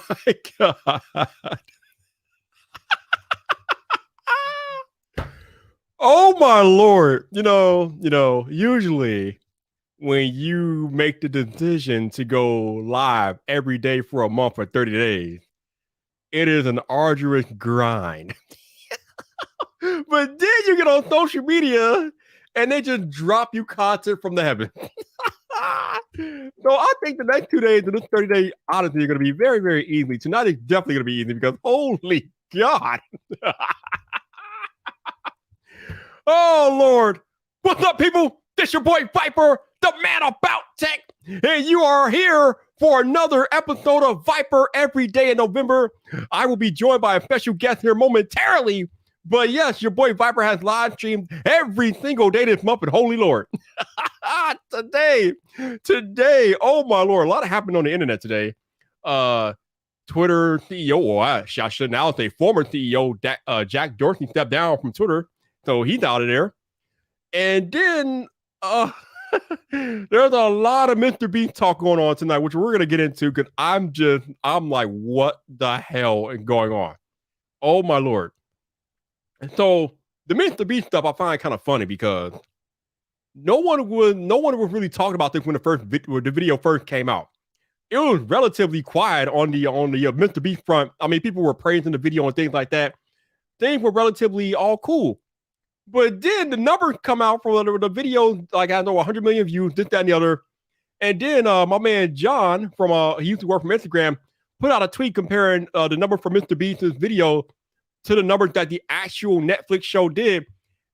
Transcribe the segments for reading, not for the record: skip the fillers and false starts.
my God. Oh my Lord. Usually when you make the decision to go live every day for a month for 30 days, it is an arduous grind. But then you get on social media and they just drop you content from the heavens. So I think the next 2 days of this 30-day odyssey are going to be very, very easy. Tonight is definitely going to be easy because holy God. Oh, Lord. What's up, people? This your boy Viper, the man about tech. And you are here for another episode of Viper every day in November. I will be joined by a special guest here momentarily. But yes, your boy Viper has live streamed every single day this month. And holy Lord. Today, oh my Lord, a lot happened on the internet today. Twitter CEO, or I should now say former CEO, Jack Dorsey stepped down from Twitter. So he's out of there. And then there's a lot of MrBeast talk going on tonight, which we're going to get into because I'm like, what the hell is going on? Oh my Lord. And so the MrBeast stuff I find kind of funny because no one was really talking about this when the video first came out. It was relatively quiet on the MrBeast front. I mean, people were praising the video and things like that. Things were relatively all cool. But then the numbers come out for the video, like I know 100 million views, this, that, and the other. And then my man John he used to work from Instagram, put out a tweet comparing the number for MrBeast's video to the numbers that the actual Netflix show did.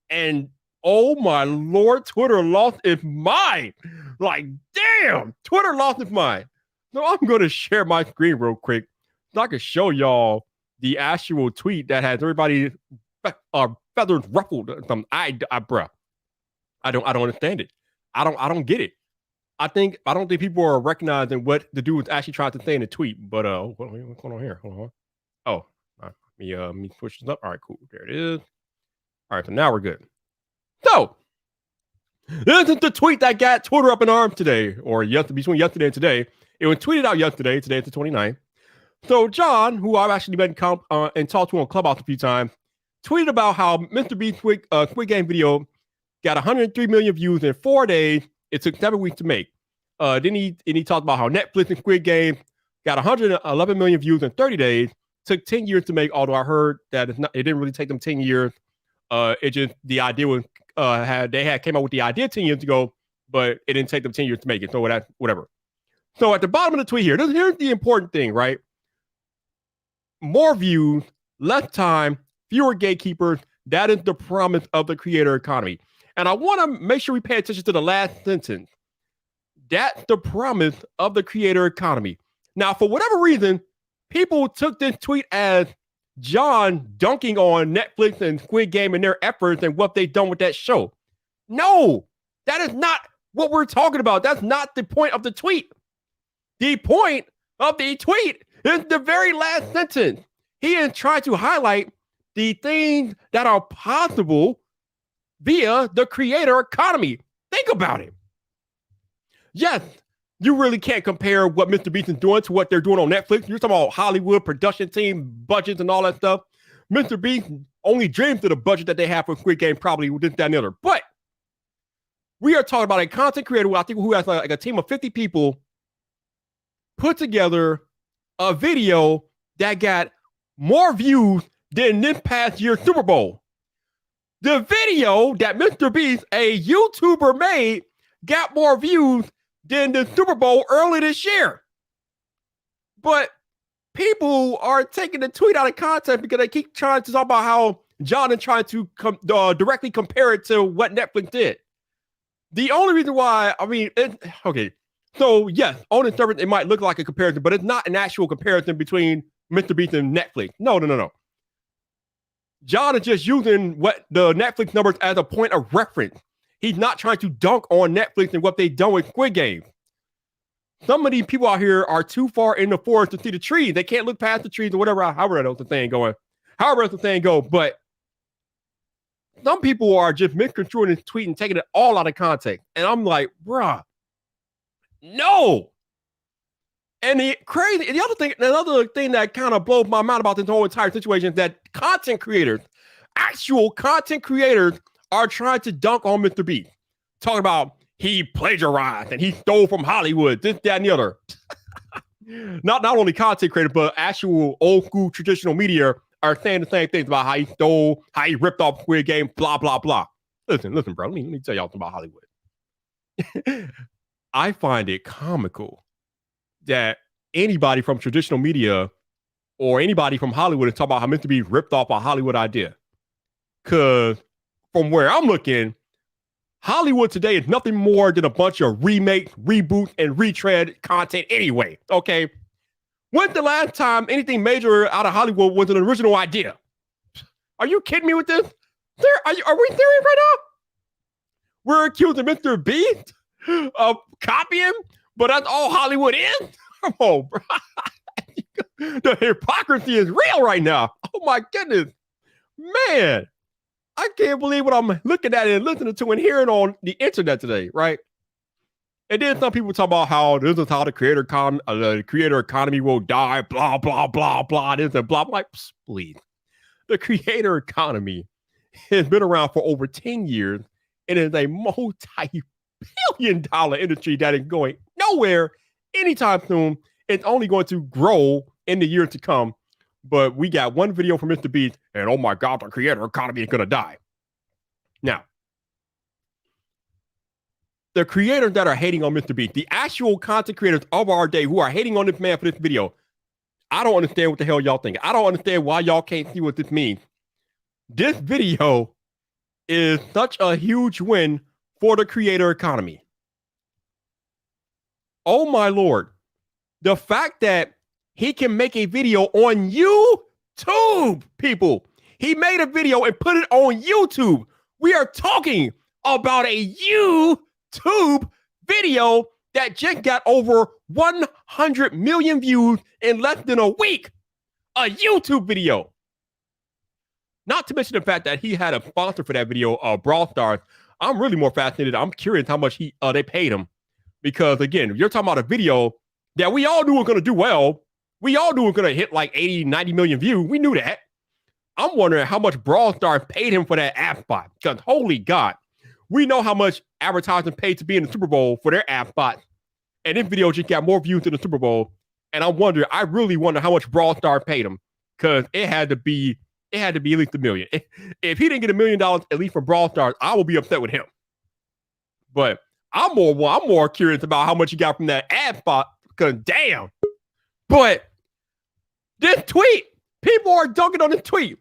And oh my Lord, Twitter lost its mind. Like, damn, Twitter lost its mind. So I'm going to share my screen real quick so I can show y'all the actual tweet that has everybody feathers ruffled. Bruh, I don't understand it. I don't get it. I don't think people are recognizing what the dude was actually trying to say in the tweet. But what's going on here? Hold on. Oh, let me push this up. All right, cool. There it is. All right, so now we're good. So this is the tweet that got Twitter up in arms today, or between yesterday and today. It was tweeted out yesterday. Today is the 29th. So John, who I've actually been and talked to on Clubhouse a few times, tweeted about how MrBeast Squid Game video got 103 million views in 4 days. It took 7 weeks to make. Then he talked about how Netflix and Squid Game got 111 million views in 30 days. Took 10 years to make, although I heard that it didn't really take them 10 years. It just, the idea was, they came out with the idea 10 years ago, but it didn't take them 10 years to make it. So whatever. So at the bottom of the tweet here's the important thing, right? More views, less time, fewer gatekeepers. That is the promise of the creator economy. And I want to make sure we pay attention to the last sentence. That's the promise of the creator economy. Now, for whatever reason, people took this tweet as John dunking on Netflix and Squid Game and their efforts and what they've done with that show. No, that is not what we're talking about. That's not the point of the tweet. The point of the tweet is the very last sentence. He is trying to highlight the things that are possible via the creator economy. Think about it. Yes, you really can't compare what MrBeast is doing to what they're doing on Netflix. You're talking about Hollywood production team, budgets, and all that stuff. MrBeast only dreams of the budget that they have for Squid Game, probably with this, that, and the other. But we are talking about a content creator who has like a team of 50 people put together a video that got more views than this past year's Super Bowl. The video that MrBeast, a YouTuber, made got more views than the Super Bowl early this year. But people are taking the tweet out of context because they keep trying to talk about how John is trying to directly compare it to what Netflix did. The only reason why, okay, so yes, on the surface, it might look like a comparison, but it's not an actual comparison between MrBeast and Netflix. No. John is just using what the Netflix numbers as a point of reference. He's not trying to dunk on Netflix and what they've done with Squid Game. Some of these people out here are too far in the forest to see the trees. They can't look past the trees or whatever, however else the thing goes. But some people are just misconstruing this tweet and taking it all out of context. And I'm like, bruh, no. And another thing that kind of blows my mind about this whole entire situation is that actual content creators, are trying to dunk on MrBeast, talking about he plagiarized and he stole from Hollywood, this, that, and the other. Not only content creators, but actual old school traditional media are saying the same things about how he stole, how he ripped off Squid Game, blah, blah, blah. Listen, bro, let me tell y'all something about Hollywood. I find it comical that anybody from traditional media or anybody from Hollywood is talking about how MrBeast ripped off a Hollywood idea. Because from where I'm looking, Hollywood today is nothing more than a bunch of remakes, reboots, and retread content anyway, okay? When's the last time anything major out of Hollywood was an original idea? Are you kidding me with this? Are we serious right now? We're accusing MrBeast of copying, but that's all Hollywood is? Come on, bro. The hypocrisy is real right now. Oh my goodness. Man, I can't believe what I'm looking at and listening to and hearing on the internet today, right? And then some people talk about how this is how the creator economy will die, blah, blah, blah, blah, this and blah. I'm like, please. The creator economy has been around for over 10 years and is a multi-billion-dollar industry that is going nowhere anytime soon. It's only going to grow in the years to come. But we got one video from MrBeast, and oh my God, the creator economy is going to die. Now, the creators that are hating on MrBeast, the actual content creators of our day who are hating on this man for this video, I don't understand what the hell y'all think. I don't understand why y'all can't see what this means. This video is such a huge win for the creator economy. Oh my Lord. The fact that he can make a video on YouTube, people. He made a video and put it on YouTube. We are talking about a YouTube video that just got over 100 million views in less than a week. A YouTube video. Not to mention the fact that he had a sponsor for that video, Brawl Stars. I'm really more fascinated. I'm curious how much they paid him. Because again, if you're talking about a video that we all knew was going to do well, we all knew it was going to hit like 80, 90 million views. We knew that. I'm wondering how much Brawl Stars paid him for that ad spot. Because holy God, we know how much advertising paid to be in the Super Bowl for their ad spot. And this video just got more views than the Super Bowl. And I really wonder how much Brawl Stars paid him. Because it had to be at least $1 million. If he didn't get $1 million, at least from Brawl Stars, I will be upset with him. But I'm more curious about how much he got from that ad spot. Because damn. But this tweet, people are dunking on this tweet.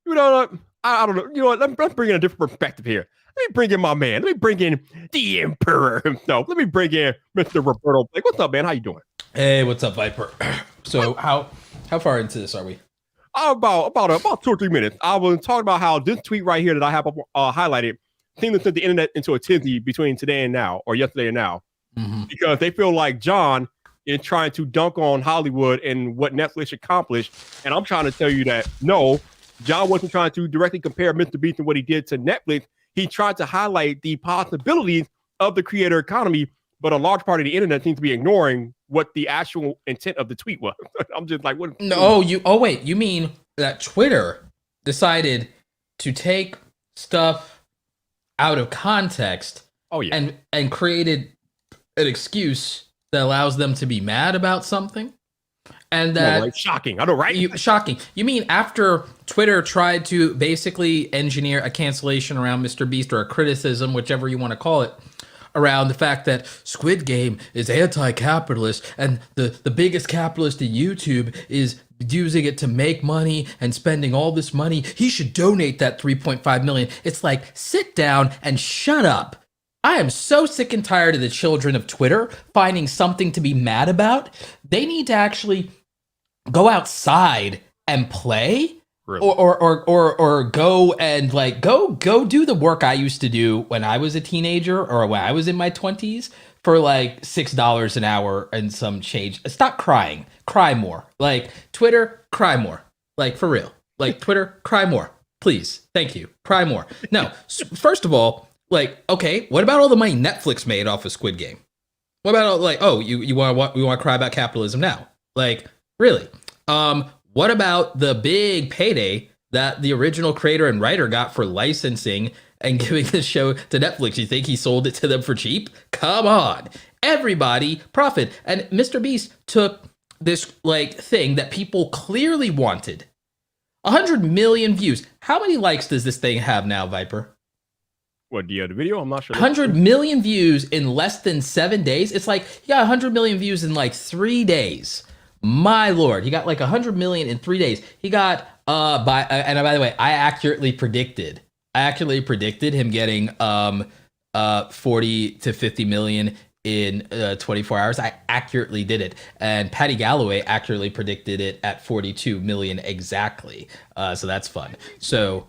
You know, I don't know. You know what? Let's bring in a different perspective here. Let me bring in my man. Let me bring in the Emperor himself. Let me bring in Mr. Roberto. Like, what's up, man? How you doing? Hey, what's up, Viper? So how far into this are we? About 2 or 3 minutes. I was talking about how this tweet right here that I have highlighted seems to send the internet into a tizzy between today and now, or yesterday and now, because they feel like John is trying to dunk on Hollywood and what Netflix accomplished. And I'm trying to tell you that no, John wasn't trying to directly compare MrBeast and what he did to Netflix. He tried to highlight the possibilities of the creator economy, but a large part of the internet seems to be ignoring what the actual intent of the tweet was. I'm just like, what? No, you mean that Twitter decided to take stuff out of context and created an excuse that allows them to be mad about something? And that like shocking. I know, right? Shocking. You mean after Twitter tried to basically engineer a cancellation around MrBeast, or a criticism, whichever you want to call it, around the fact that Squid Game is anti-capitalist and the biggest capitalist in YouTube is using it to make money and spending all this money, he should donate that 3.5 million. It's like, sit down and shut up. I am so sick and tired of the children of Twitter finding something to be mad about. They need to actually go outside and play. Really? Or go and go do the work I used to do when I was a teenager or when I was in my 20s for like $6 an hour and some change. Stop crying. Cry more. Like, Twitter, cry more. Like, for real. Like, Twitter, cry more. Please. Thank you. Cry more. No, first of all, like, okay, what about all the money Netflix made off of Squid Game? What about like, oh, you want we want to cry about capitalism now? Like, really? What about the big payday that the original creator and writer got for licensing and giving the show to Netflix? You think he sold it to them for cheap? Come on. Everybody profit. And MrBeast took this like thing that people clearly wanted. 100 million views. How many likes does this thing have now, Viper? What, do you have the video? I'm not sure. 100 million views in less than 7 days. It's like he got 100 million views in like 3 days. My lord, he got like 100 million in 3 days. He got by the way, I accurately predicted him getting 40 to 50 million in 24 hours. I accurately did it, and Patty Galloway accurately predicted it at 42 million exactly. So that's fun. So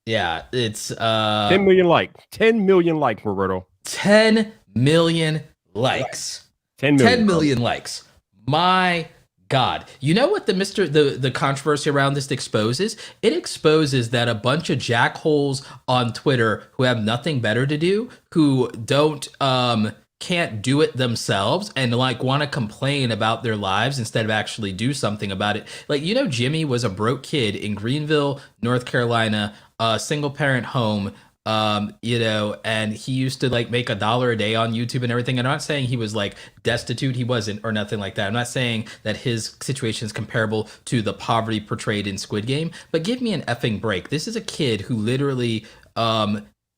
yeah, it's 10 million likes. 10 million likes, Roberto. 10 million likes. 10 million. 10 million likes. My God. You know what the controversy around this exposes? It exposes that a bunch of jackholes on Twitter who have nothing better to do, who don't can't do it themselves and like want to complain about their lives instead of actually do something about it. Like, you know, Jimmy was a broke kid in Greenville, North Carolina, a single parent home, you know, and he used to like make $1 a day on YouTube and everything. And I'm not saying he was like destitute, he wasn't, or nothing like that. I'm not saying that his situation is comparable to the poverty portrayed in Squid Game, but give me an effing break. This is a kid who literally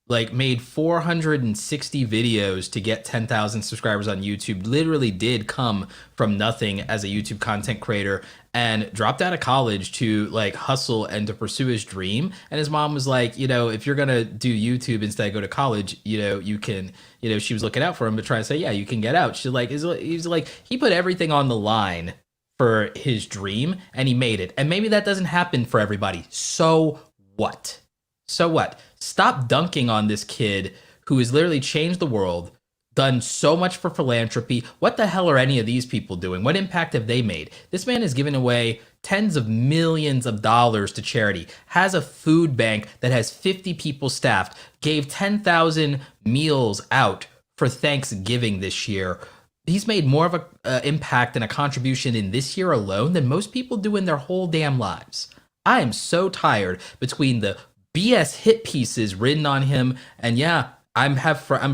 like made 460 videos to get 10,000 subscribers on YouTube, literally did come from nothing as a YouTube content creator, and dropped out of college to like hustle and to pursue his dream. And his mom was like, you know, if you're gonna do YouTube instead of go to college, you know, you can, you know, she was looking out for him to try to say, yeah, you can get out. She's like, he's like, he put everything on the line for his dream and he made it. And maybe that doesn't happen for everybody. So what? So what? Stop dunking on this kid who has literally changed the world, done so much for philanthropy. What the hell are any of these people doing? What impact have they made? This man has given away tens of millions of dollars to charity, has a food bank that has 50 people staffed, gave 10,000 meals out for Thanksgiving this year. He's made more of an impact and a contribution in this year alone than most people do in their whole damn lives. I am so tired between the BS hit pieces written on him, and yeah, I'm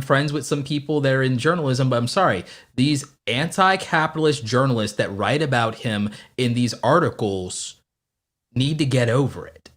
friends with some people that are in journalism, but I'm sorry, these anti-capitalist journalists that write about him in these articles need to get over it.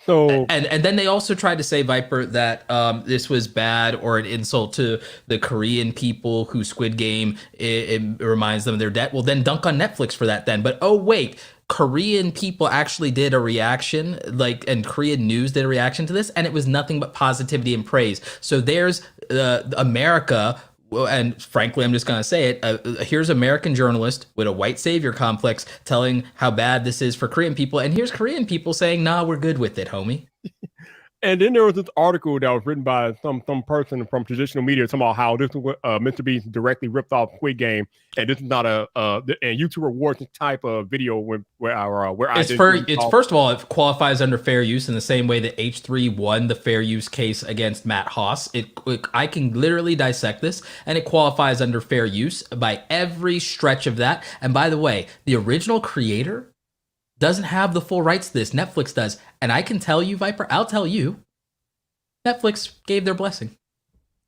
So and then they also tried to say, Viper, that this was bad or an insult to the Korean people who Squid Game it reminds them of their debt. Well, then dunk on Netflix for that then. But oh wait, Korean people actually did a reaction, like, and Korean news did a reaction to this, and it was nothing but positivity and praise. So there's America, and frankly, I'm just going to say it. Here's American journalist with a white savior complex telling how bad this is for Korean people, and here's Korean people saying, nah, we're good with it, homie. And then there was this article that was written by some person from traditional media talking about how this MrBeast directly ripped off Squid Game, and this is not a YouTube Awards type of video it's first of all, it qualifies under fair use in the same way that H3 won the fair use case against Matt Haas. I can literally dissect this, and it qualifies under fair use by every stretch of that. And by the way, the original creator doesn't have the full rights to this. Netflix does. And I can tell you, Viper, I'll tell you, Netflix gave their blessing.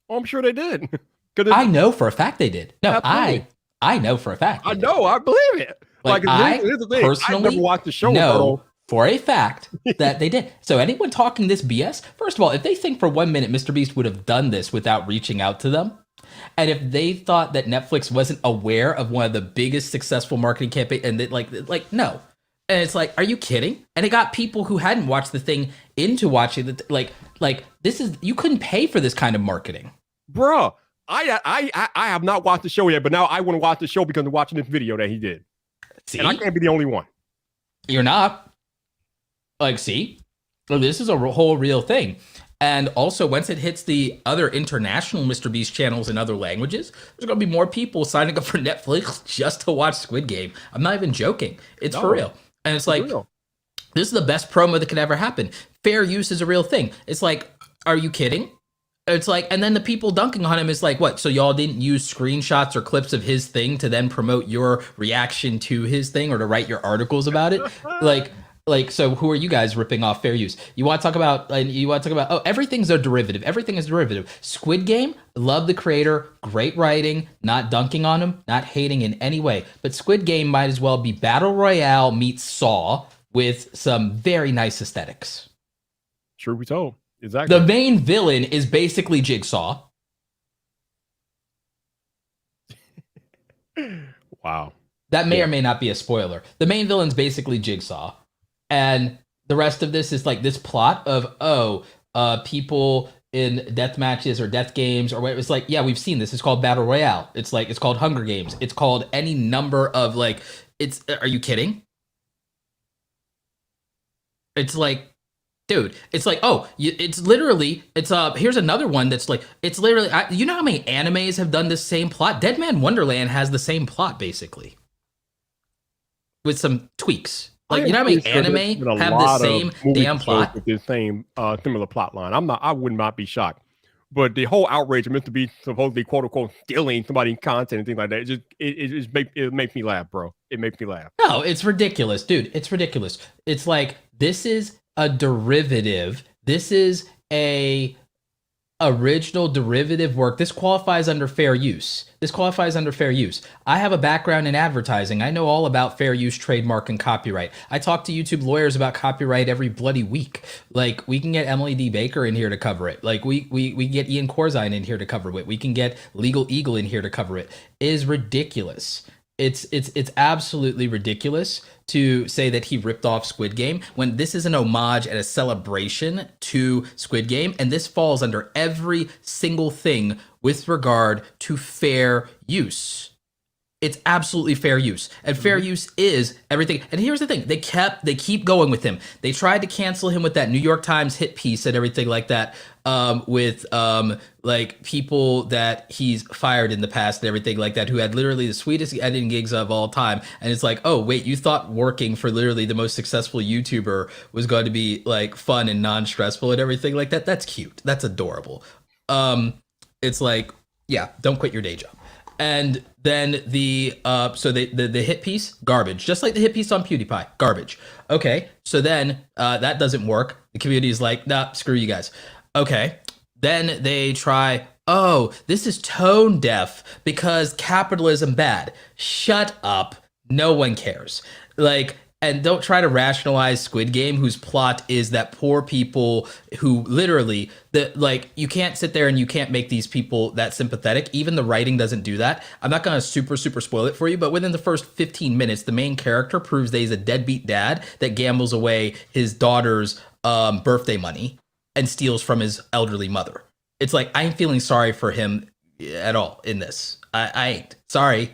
Oh, I'm sure they did. I know for a fact they did. No, absolutely. I know for a fact. I know. I believe it. Like here's the thing. Personally, I never watched the show. No, for a fact that they did. So anyone talking this BS, first of all, if they think for 1 minute MrBeast would have done this without reaching out to them, and if they thought that Netflix wasn't aware of one of the biggest successful marketing campaigns, and that like no. And it's like, are you kidding? And it got people who hadn't watched the thing into watching it. Like this is, you couldn't pay for this kind of marketing, bro. I have not watched the show yet, but now I want to watch the show because of watching this video that he did. See? And I can't be the only one. You're not. Like, see, so this is a whole real thing. And also, once it hits the other international MrBeast channels in other languages, there's going to be more people signing up for Netflix just to watch Squid Game. I'm not even joking. It's for real. And it's like, this is the best promo that could ever happen. Fair use is a real thing. It's like, are you kidding? It's like, and then the people dunking on him is like, what? So y'all didn't use screenshots or clips of his thing to then promote your reaction to his thing or to write your articles about it? Like, so who are you guys ripping off fair use? You want to talk about, oh, everything's a derivative. Everything is derivative. Squid Game, love the creator, great writing, not dunking on him, not hating in any way. But Squid Game might as well be Battle Royale meets Saw with some very nice aesthetics. Truth be told. Exactly. The main villain is basically Jigsaw. Wow. That may or may not be a spoiler. The main villain's basically Jigsaw. And the rest of this is like this plot of, people in death matches or death games or what. It's like, yeah, we've seen this. It's called Battle Royale. It's like, it's called Hunger Games. It's called any number of like, are you kidding? It's like, dude, it's like, it's literally, here's another one that's like, it's literally, you know how many animes have done this same plot? Dead Man Wonderland has the same plot, basically. With some tweaks. Like, you know how many anime have the same damn plot? With the same similar plot line. I would not be shocked. But the whole outrage of MrBeast supposedly quote unquote stealing somebody's content and things like that, it makes me laugh, bro. It makes me laugh. No, it's ridiculous, dude. It's ridiculous. It's like, this is a derivative. This is a original derivative work. This qualifies under fair use. I have a background in advertising. I know all about fair use, trademark, and copyright. I talk to YouTube lawyers about copyright every bloody week. Like, we can get Emily D. Baker in here to cover it. Like, we get Ian Corzine in here to cover it. We can get Legal Eagle in here to cover it. It is ridiculous. It's absolutely ridiculous to say that he ripped off Squid Game when this is an homage and a celebration to Squid Game, and this falls under every single thing with regard to fair use. It's absolutely fair use, and fair use is everything. And here's the thing: they keep going with him. They tried to cancel him with that New York Times hit piece and everything like that, with like people that he's fired in the past and everything like that, who had literally the sweetest editing gigs of all time. And it's like, oh wait, you thought working for literally the most successful YouTuber was going to be like fun and non-stressful and everything like that? That's cute. That's adorable. It's like, yeah, don't quit your day job. And then the hit piece, garbage. Just like the hit piece on PewDiePie, garbage. Okay, so then that doesn't work. The community is like, nah, screw you guys. Okay, then they try, this is tone deaf because capitalism bad. Shut up. No one cares. Like, and don't try to rationalize Squid Game, whose plot is that poor people who literally, you can't sit there and you can't make these people that sympathetic. Even the writing doesn't do that. I'm not going to super spoil it for you, but within the first 15 minutes, the main character proves that he's a deadbeat dad that gambles away his daughter's birthday money and steals from his elderly mother. It's like, I ain't feeling sorry for him at all in this. I ain't. Sorry.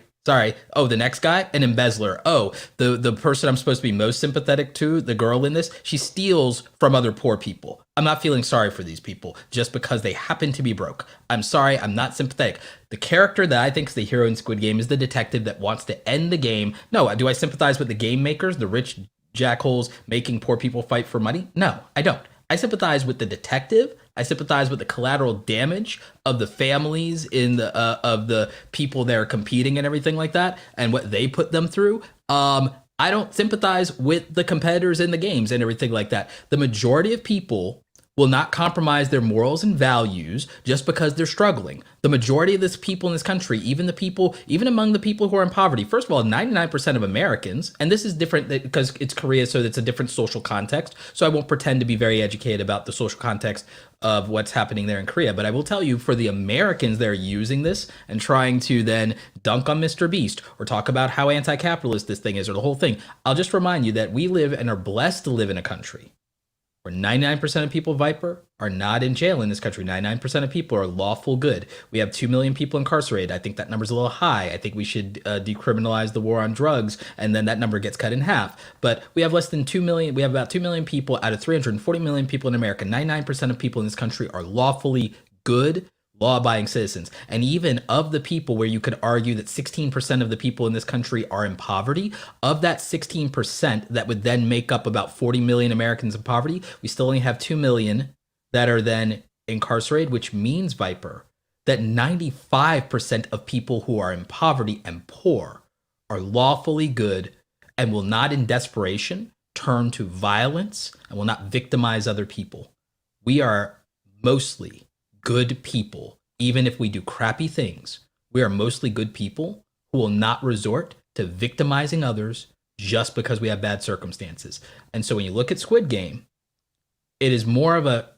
Oh, the next guy, an embezzler. Oh, the person I'm supposed to be most sympathetic to, the girl in this, she steals from other poor people. I'm not feeling sorry for these people just because they happen to be broke. I'm sorry, I'm not sympathetic. The character that I think is the hero in Squid Game is the detective that wants to end the game. No, do I sympathize with the game makers, the rich jackholes making poor people fight for money? No, I don't. I sympathize with the detective. I sympathize with the collateral damage of the families of the people that are competing and everything like that, and what they put them through. I don't sympathize with the competitors in the games and everything like that. The majority of people will not compromise their morals and values just because they're struggling. The majority of this people in this country, even among the people who are in poverty, first of all, 99% of Americans, and this is different because it's Korea, so it's a different social context. So I won't pretend to be very educated about the social context of what's happening there in Korea. But I will tell you, for the Americans that are using this and trying to then dunk on MrBeast or talk about how anti-capitalist this thing is or the whole thing, I'll just remind you that we live and are blessed to live in a country where 99% of people, Viper, are not in jail in this country. 99% of people are lawful good. We have 2 million people incarcerated. I think that number's a little high. I think we should decriminalize the war on drugs, and then that number gets cut in half. But we have less than 2 million. We have about 2 million people out of 340 million people in America. 99% of people in this country are lawfully good, law-abiding citizens. And even of the people where you could argue that 16% of the people in this country are in poverty, of that 16% that would then make up about 40 million Americans in poverty, we still only have 2 million that are then incarcerated, which means, Viper, that 95% of people who are in poverty and poor are lawfully good and will not, in desperation, turn to violence and will not victimize other people. We are mostly good people, even if we do crappy things. We are mostly good people who will not resort to victimizing others just because we have bad circumstances. And so when you look at Squid Game, it is more of a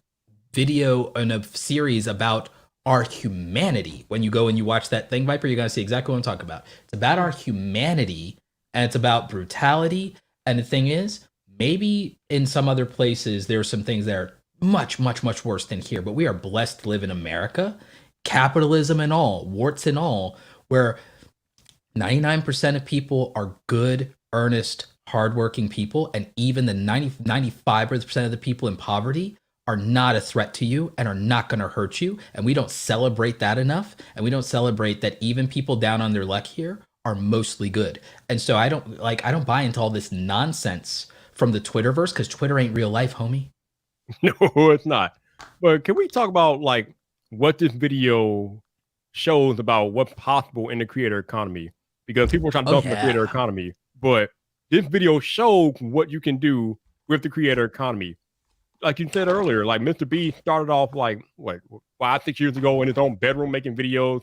video and a series about our humanity. When you go and you watch that thing, Viper, you're going to see exactly what I'm talking about. It's about our humanity, and it's about brutality. And the thing is, maybe in some other places, there are some things that are much, much, much worse than here, but we are blessed to live in America, capitalism and all, warts and all, where 99% of people are good, earnest, hardworking people, and even the 95% of the people in poverty are not a threat to you and are not going to hurt you. And we don't celebrate that enough. And we don't celebrate that even people down on their luck here are mostly good. And so I don't buy into all this nonsense from the Twitterverse, because Twitter ain't real life, homie. No, it's not. But can we talk about like what this video shows about what's possible in the creator economy? Because people are trying to dump the creator economy, but this video shows what you can do with the creator economy. Like you said earlier, like MrBeast started off like what 5-6 years ago in his own bedroom making videos,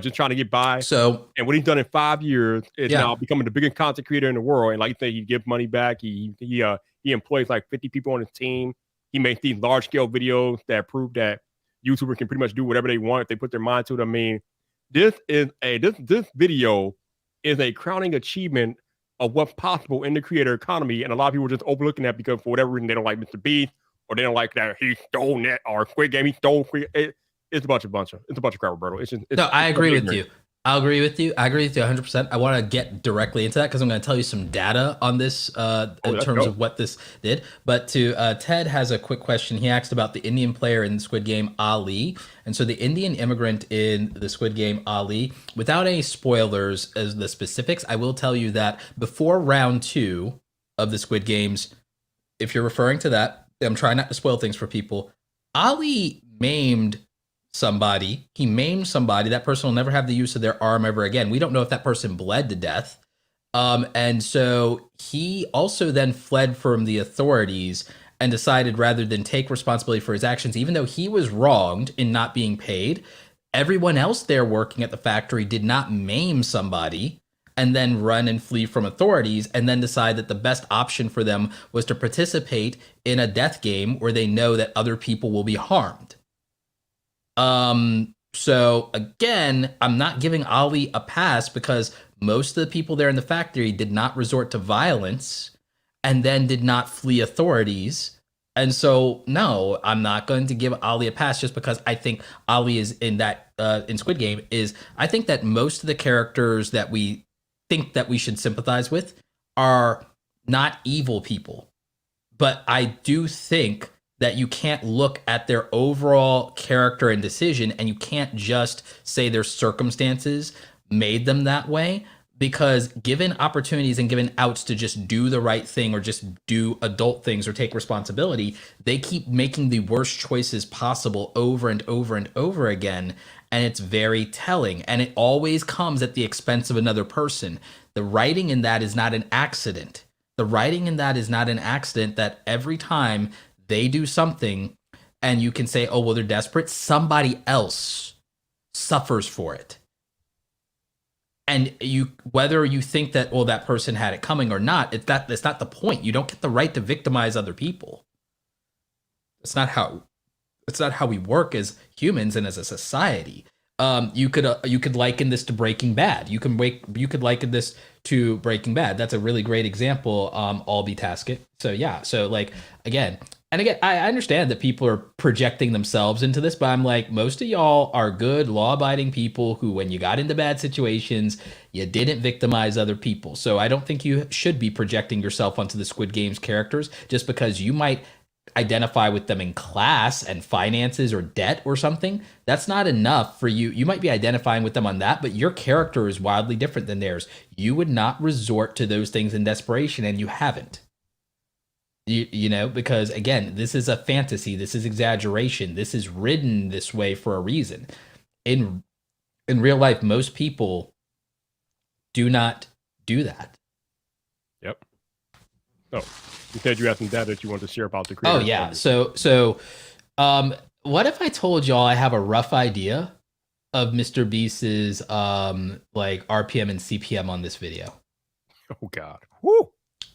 just trying to get by. So, and what he's done in 5 years is now becoming the biggest content creator in the world. And like you say, he gives money back. He employs like 50 people on his team. He makes these large scale videos that prove that YouTubers can pretty much do whatever they want if they put their mind to it. I mean, this video is a crowning achievement of what's possible in the creator economy, and a lot of people are just overlooking that because for whatever reason they don't like MrBeast, or they don't like that he stole that, or Squid Game he stole. It's a bunch of crap, Roberto. No, I agree with you. I agree with you 100%. I want to get directly into that because I'm going to tell you some data on this in terms of what this did. But Ted has a quick question. He asked about the Indian player in Squid Game, Ali. And so the Indian immigrant in the Squid Game, Ali, without any spoilers as the specifics, I will tell you that before round 2 of the Squid Games, if you're referring to that, I'm trying not to spoil things for people, Ali maimed somebody. He maimed somebody. That person will never have the use of their arm ever again. We don't know if that person bled to death. And so he also then fled from the authorities and decided, rather than take responsibility for his actions, even though he was wronged in not being paid, everyone else there working at the factory did not maim somebody and then run and flee from authorities, and then decide that the best option for them was to participate in a death game where they know that other people will be harmed. So again, I'm not giving Ali a pass because most of the people there in the factory did not resort to violence and then did not flee authorities. And so, no, I'm not going to give Ali a pass just because I think Ali is in that, in Squid Game I think that most of the characters that we think that we should sympathize with are not evil people. But I do think that you can't look at their overall character and decision, and you can't just say their circumstances made them that way, because given opportunities and given outs to just do the right thing or just do adult things or take responsibility, they keep making the worst choices possible over and over and over again. And it's very telling. And it always comes at the expense of another person. The writing in that is not an accident. The writing in that is not an accident, that every time they do something and you can say, oh, well, they're desperate, somebody else suffers for it. And whether you think that, well, that person had it coming or not, it's not the point. You don't get the right to victimize other people. It's not how we work as humans and as a society. You could liken this to Breaking Bad. You could liken this to Breaking Bad. That's a really great example. Albie Taskett. So yeah. So like again, I understand that people are projecting themselves into this, but I'm like, most of y'all are good, law-abiding people who, when you got into bad situations, you didn't victimize other people. So I don't think you should be projecting yourself onto the Squid Games characters just because you might identify with them in class and finances or debt or something. That's not enough for you. You might be identifying with them on that, but your character is wildly different than theirs. You would not resort to those things in desperation, and you haven't. You know, because again, this is a fantasy, this is exaggeration, this is written this way for a reason. In real life, most people do not do that. Yep. Oh, you said you had some data that you wanted to share about the Oh creators. yeah. So what if I told y'all I have a rough idea of Mr. Beast's like RPM and CPM on this video? Oh God. Woo.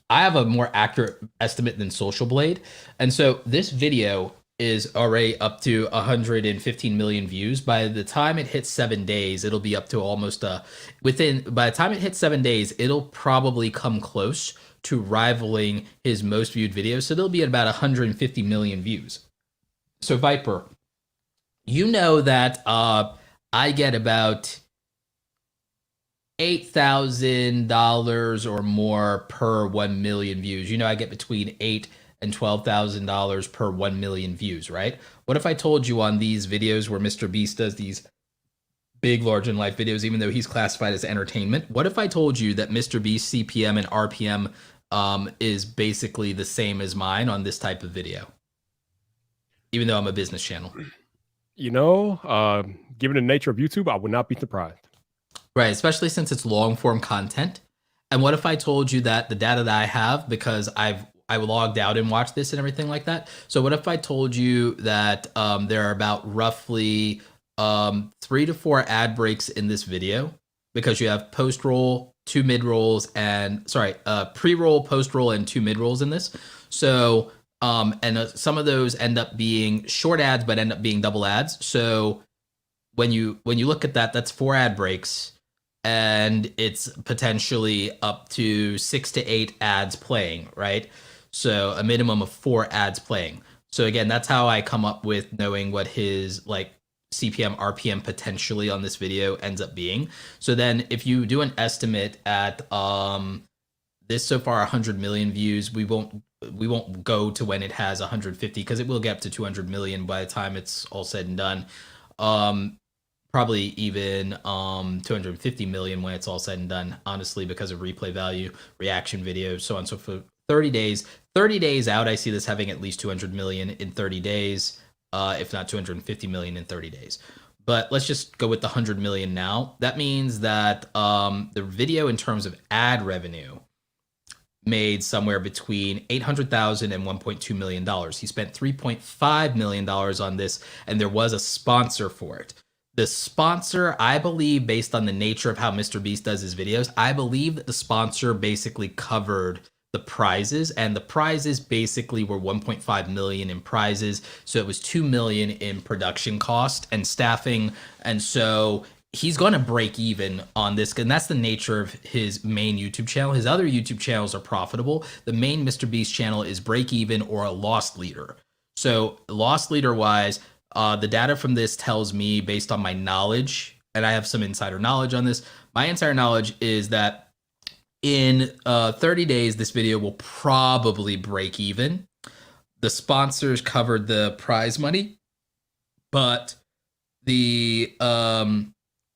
I have a more accurate estimate than Social Blade. And so this video is already up to 115 million views. By the time it hits 7 days, it'll be up to almost by the time it hits 7 days, it'll probably come close to rivaling his most viewed videos. So they'll be at about 150 million views. So Viper, you know that I get about $8,000 or more per 1 million views. You know, I get between $8,000 and $12,000 per 1 million views, right? What if I told you on these videos where Mr. Beast does these big, large in life videos, even though he's classified as entertainment? What if I told you that Mr. Beast CPM and RPM is basically the same as mine on this type of video, even though I'm a business channel? You know, given the nature of YouTube, I would not be surprised. Right, especially since it's long form content. And what if I told you that the data that I have, because I logged out and watched this and everything like that. So what if I told you that there are about roughly 3 to 4 ad breaks in this video, because you have post roll, 2 mid rolls, and pre roll, post roll, and 2 mid rolls in this. So some of those end up being short ads, but end up being double ads. So when you look at that, that's 4 ad breaks, and it's potentially up to 6 to 8 ads playing, right? So a minimum of 4 ads playing. So again, that's how I come up with knowing what his like CPM, RPM potentially on this video ends up being. So then if you do an estimate at this so far 100 million views, we won't go to when it has 150, because it will get up to 200 million by the time it's all said and done. Probably even 250 million when it's all said and done, honestly, because of replay value, reaction videos, so on. So for 30 days out, I see this having at least 200 million in 30 days, if not 250 million in 30 days. But let's just go with the 100 million now. That means that the video in terms of ad revenue made somewhere between $800,000 and $1.2 million. He spent $3.5 million on this, and there was a sponsor for it. The sponsor, I believe, based on the nature of how Mr. Beast does his videos, I believe that the sponsor basically covered the prizes, and the prizes basically were 1.5 million in prizes. So it was 2 million in production cost and staffing. And so he's going to break even on this, and that's the nature of his main YouTube channel. His other YouTube channels are profitable. The main Mr. Beast channel is break even or a loss leader. So loss leader wise, the data from this tells me, based on my knowledge, and I have some insider knowledge on this, my insider knowledge is that in 30 days, this video will probably break even. The sponsors covered the prize money, but the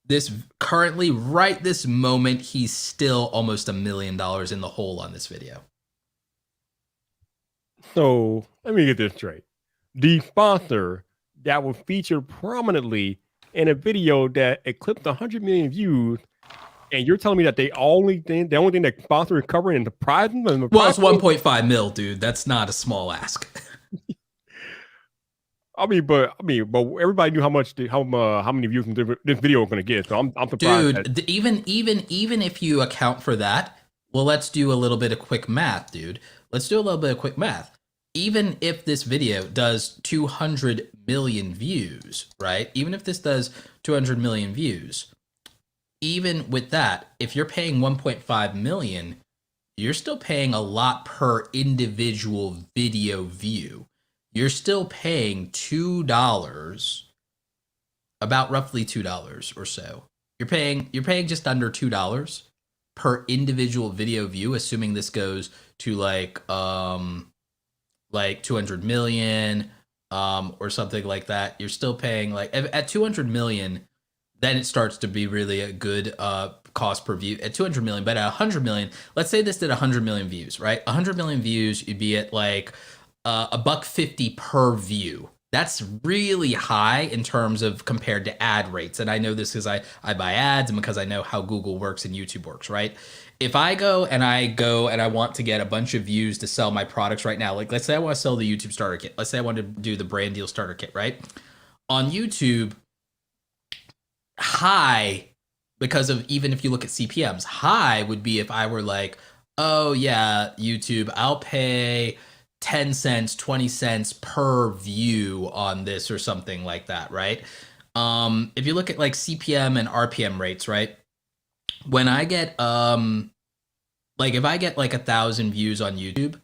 this currently, right this moment, he's still almost $1 million in the hole on this video. So let me get this straight. The sponsor that was featured prominently in a video that eclipsed 100 million views, and you're telling me that the only thing that sponsor is covering is the prizes? Well, it's 1.5 mil, dude. That's not a small ask. But everybody knew how many views this video was going to get. So I'm surprised. Dude, even if you account for that, well, let's do a little bit of quick math, dude. Let's do a little bit of quick math. Even if this video does 200 million views, right? Even if this does 200 million views, even with that, if you're paying 1.5 million, you're still paying a lot per individual video view. You're still paying $2, about roughly $2 or so. You're paying just under $2 per individual video view, assuming this goes to like 200 million or something like that. You're still paying like at 200 million, then it starts to be really a good cost per view at 200 million, but at 100 million, let's say this did 100 million views, right? 100 million views, you'd be at like $1.50 per view. That's really high in terms of compared to ad rates. And I know this because I buy ads and because I know how Google works and YouTube works, right? If I go and I want to get a bunch of views to sell my products right now, like let's say I want to sell the YouTube starter kit. Let's say I want to do the brand deal starter kit, right? On YouTube, high, because of even if you look at CPMs, high would be if I were like, oh yeah, YouTube, I'll pay 10 cents, 20 cents per view on this or something like that, right? If you look at like CPM and RPM rates, right? When I get like if I get like 1,000 views on YouTube,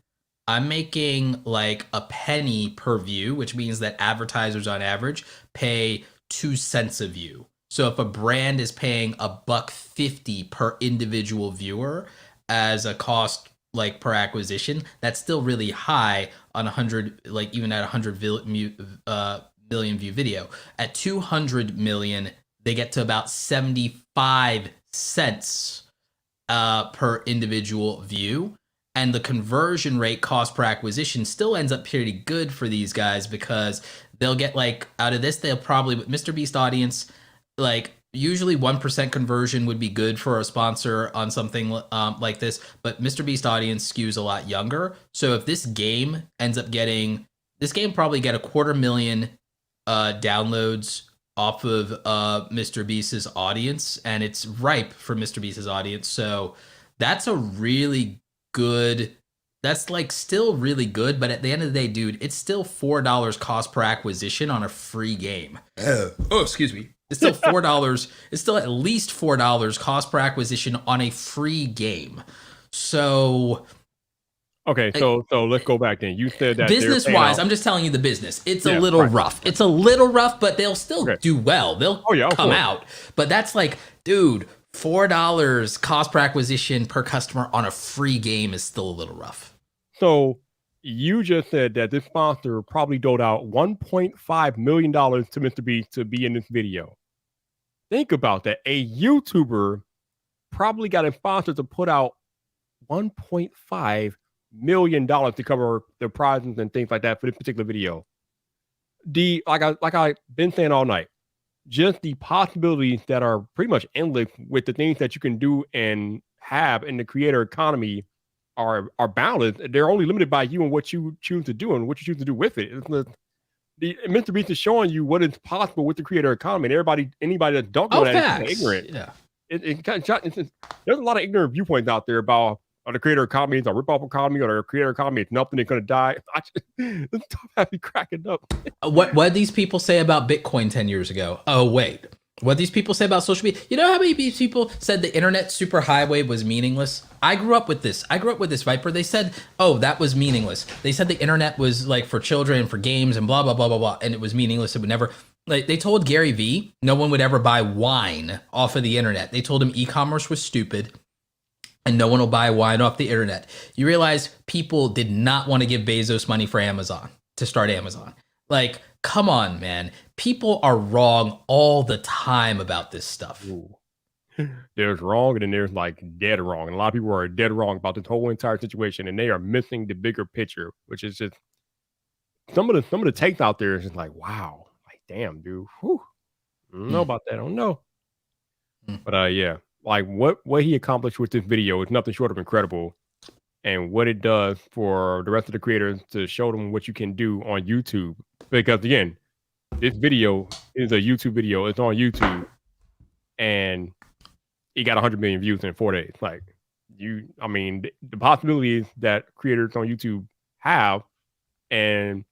I'm making like a penny per view, which means that advertisers on average pay 2 cents a view. So if a brand is paying $1.50 per individual viewer as a cost like per acquisition, that's still really high on 100, like even at 100 million view video. At 200 million, they get to about 75 cents per individual view. And the conversion rate cost per acquisition still ends up pretty good for these guys because they'll get like out of this, they'll probably, with MrBeast audience, like usually 1% conversion would be good for a sponsor on something like this, but MrBeast audience skews a lot younger. So if this game ends up getting, this game probably get 250,000 downloads off of MrBeast's audience, and it's ripe for MrBeast's audience. So that's a really good, that's like still really good, but at the end of the day, dude, it's still $4 cost per acquisition on a free game. Oh, excuse me. It's still $4. It's still at least $4 cost per acquisition on a free game. So, okay, so let's go back then. You said that business wise, I'm just telling you the business. It's a little rough. It's a little rough, but they'll still do well. They'll come out. But that's like, dude, $4 cost per acquisition per customer on a free game is still a little rough. So you just said that this sponsor probably doled out $1.5 million to MrBeast to be in this video. Think about that. A YouTuber probably got a sponsor to put out $1.5 million to cover the prizes and things like that for this particular video. Like I've been saying all night, just the possibilities that are pretty much endless with the things that you can do and have in the creator economy are boundless. They're only limited by you and what you choose to do and what you choose to do with it. MrBeast is showing you what is possible with the creator economy, and anybody that don't know that is ignorant. Yeah, there's a lot of ignorant viewpoints out there about the creator economy is a rip-off economy, or the creator economy is nothing, it's going to die. This stuff has me cracking up. What these people say about Bitcoin 10 years ago? Oh, wait. What these people say about social media? You know how many people said the internet superhighway was meaningless? I grew up with this. Viper. They said, oh, that was meaningless. They said the internet was like for children and for games and blah, blah, blah, blah, blah. And it was meaningless. It would never, like they told Gary Vee, no one would ever buy wine off of the internet. They told him e-commerce was stupid and no one will buy wine off the internet. You realize people did not want to give Bezos money for Amazon to start Amazon. Like, come on, man. People are wrong all the time about this stuff. Ooh. There's wrong, and then there's like dead wrong. And a lot of people are dead wrong about this whole entire situation, and they are missing the bigger picture, which is just some of the takes out there is just like, wow, like damn, dude. Whew. I don't know about that. I don't know. But yeah, like what he accomplished with this video is nothing short of incredible. And what it does for the rest of the creators to show them what you can do on YouTube. Because again, this video is a YouTube video. It's on YouTube. And it got 100 million views in 4 days. Like, the possibilities that creators on YouTube have, and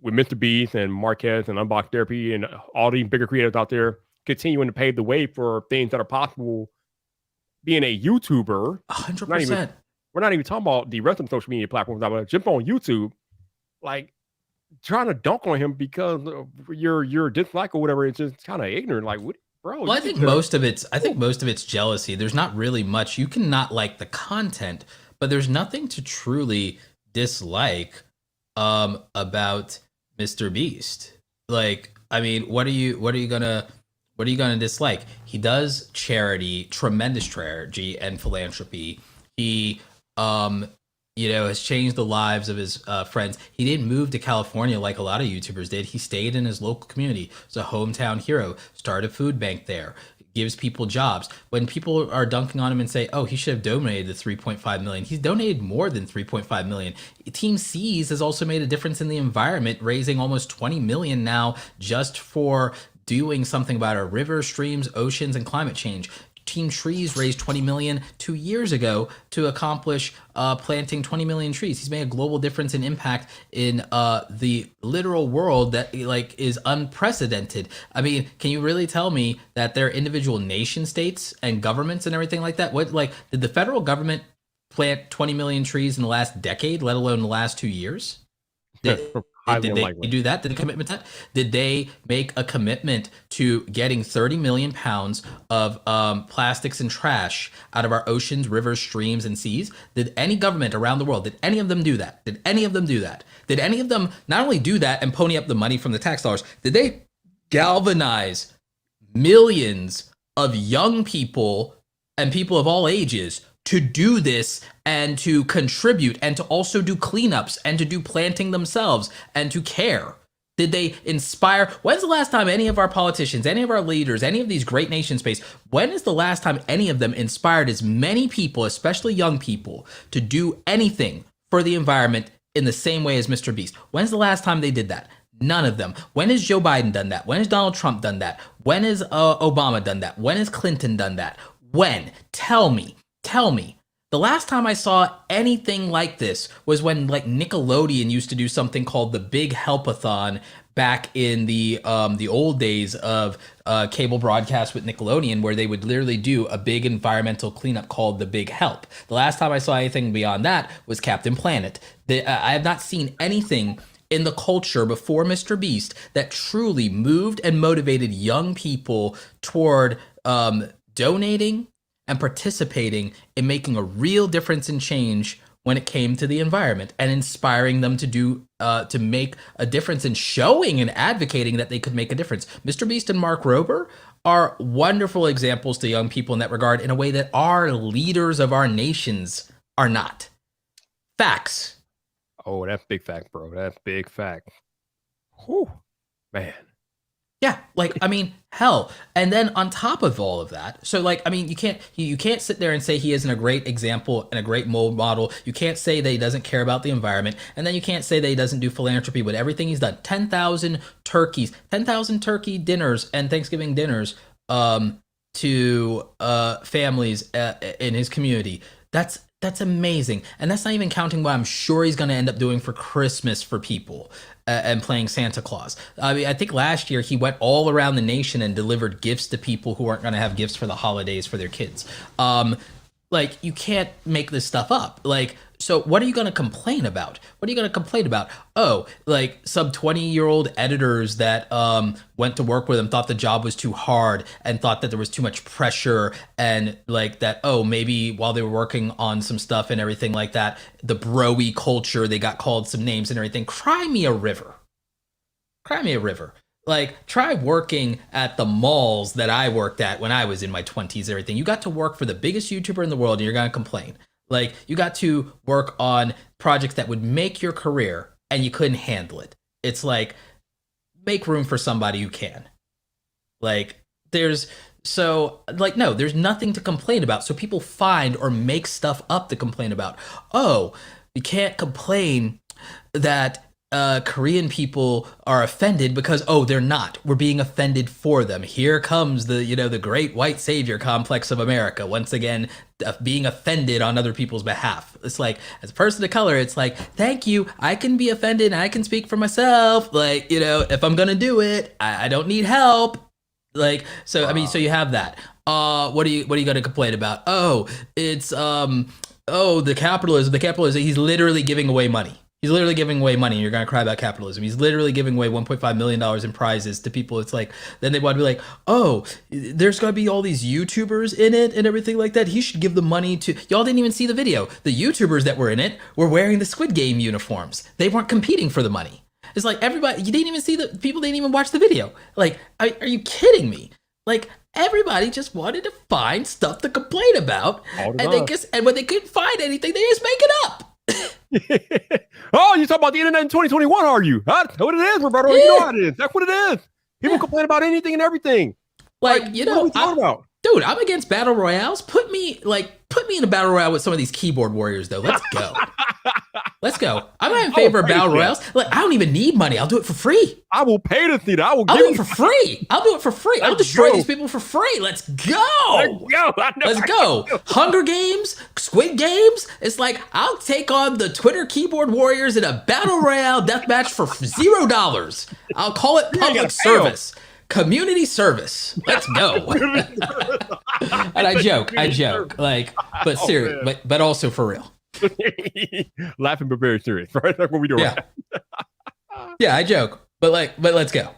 with MrBeast and Marquez and Unbox Therapy and all these bigger creators out there continuing to pave the way for things that are possible being a YouTuber. 100%. We're not even talking about the rest of the social media platforms. I would jump on YouTube, like trying to dunk on him because your dislike or whatever. It's just kind of ignorant. Like, what, bro? Well, I think most of it's jealousy. There's not really much. You can not like the content, but there's nothing to truly dislike about MrBeast. Like, I mean, what are you gonna What are you going to dislike? He does charity, tremendous charity and philanthropy. He, has changed the lives of his friends. He didn't move to California like a lot of YouTubers did. He stayed in his local community. He's a hometown hero. Started a food bank there. Gives people jobs. When people are dunking on him and say, "Oh, he should have donated the 3.5 million," he's donated more than 3.5 million. Team Seas has also made a difference in the environment, raising almost 20 million now just for doing something about our rivers, streams, oceans, and climate change. Team Trees raised 20 million 2 years ago to accomplish planting 20 million trees. He's made a global difference and impact in the literal world that is unprecedented. I mean, can you really tell me that there are individual nation states and governments and everything like that? What did the federal government plant 20 million trees in the last decade, let alone the last 2 years? Did they do that? Did they commitment to that? Did they make a commitment to getting 30 million pounds of plastics and trash out of our oceans, rivers, streams, and seas? Did any government around the world, did any of them do that? Did any of them do that? Did any of them not only do that and pony up the money from the tax dollars, did they galvanize millions of young people and people of all ages to do this and to contribute and to also do cleanups and to do planting themselves and to care? Did they inspire? When's the last time any of our politicians, any of our leaders, any of these great nation states, when is the last time any of them inspired as many people, especially young people, to do anything for the environment in the same way as MrBeast? When's the last time they did that? None of them. When has Joe Biden done that? When has Donald Trump done that? When has Obama done that? When has Clinton done that? When? Tell me. The last time I saw anything like this was when Nickelodeon used to do something called the Big Help-a-thon back in the old days of cable broadcast with Nickelodeon, where they would literally do a big environmental cleanup called the Big Help. The last time I saw anything beyond that was Captain Planet. I have not seen anything in the culture before MrBeast that truly moved and motivated young people toward donating and participating in making a real difference and change when it came to the environment, and inspiring them to do to make a difference and showing and advocating that they could make a difference. MrBeast and Mark Rober are wonderful examples to young people in that regard, in a way that our leaders of our nations are not. Facts. Oh, that's big fact, bro. That's big fact. Whew, man. Yeah, hell. And then on top of all of that, so you can't sit there and say he isn't a great example and a great role model. You can't say that he doesn't care about the environment, and then you can't say that he doesn't do philanthropy with everything he's done. 10,000 turkeys, 10,000 turkey dinners and Thanksgiving dinners to families in his community. That's amazing. And that's not even counting what I'm sure he's going to end up doing for Christmas for people and playing Santa Claus. I mean, I think last year he went all around the nation and delivered gifts to people who aren't going to have gifts for the holidays for their kids. You can't make this stuff up. So what are you going to complain about? What are you going to complain about? Oh, some 20-year-old editors that went to work with him thought the job was too hard and thought that there was too much pressure, and maybe while they were working on some stuff and everything like that, the bro-y culture, they got called some names and everything. Cry me a river. Try working at the malls that I worked at when I was in my 20s and everything. You got to work for the biggest YouTuber in the world and you're going to complain. You got to work on projects that would make your career and you couldn't handle it. It's make room for somebody who can. There's nothing to complain about. So people find or make stuff up to complain about. Oh, you can't complain that Korean people are offended because, they're not. We're being offended for them. Here comes the great white savior complex of America. Once again, being offended on other people's behalf. It's as a person of color, it's thank you. I can be offended and I can speak for myself. If I'm going to do it, I don't need help. So you have that. What are you going to complain about? Oh, it's, the capitalism. He's literally giving away money. He's literally giving away money, and you're going to cry about capitalism. He's literally giving away $1.5 million in prizes to people. It's then they want to be there's going to be all these YouTubers in it and everything like that. He should give the money to... Y'all didn't even see the video. The YouTubers that were in it were wearing the Squid Game uniforms. They weren't competing for the money. It's everybody... You didn't even see the... People didn't even watch the video. Are you kidding me? Like everybody just wanted to find stuff to complain about, All the and time. when they couldn't find anything, they just make it up. Oh, you talking about the internet in 2021, are you? That's what it is, Roberto. Yeah. You know how it is. That's what it is. People complain about anything and everything. Like, What you are know, we talking about? dude, I'm against battle royales. Put me in a battle royale with some of these keyboard warriors, though. Let's go. Let's go. I'm not in favor of battle royales. Like, I don't even need money. I'll do it for free. I will pay to see that. I'll do it for free. I'll do it for free. I'll destroy these people for free. Let's go. Let's go. Hunger Games, Squid Games. It's like, I'll take on the Twitter keyboard warriors in a battle royale deathmatch for $0. I'll call it public service. Community service. Let's go. And I joke. Like, but serious, but also for real. Laughing but very serious, right? That's what we do. Yeah. Yeah, I joke. But let's go.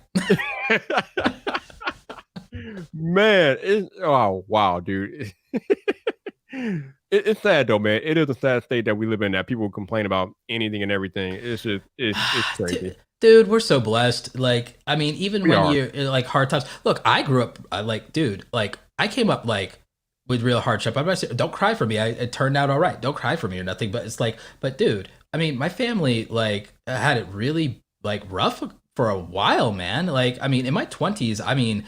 Man, oh wow, dude. It's sad though, man. It is a sad state that we live in, that people complain about anything and everything. It's just it's crazy. Dude, we're so blessed. Like, I mean, even We when are. you're like hard times. Look, I grew up like, dude, like I came up like with real hardship. I'm not saying, don't cry for me. It turned out all right. Don't cry for me or nothing. But it's like, but dude, I mean, my family like had it really like rough for a while, man. Like, I mean, in my 20s, I mean,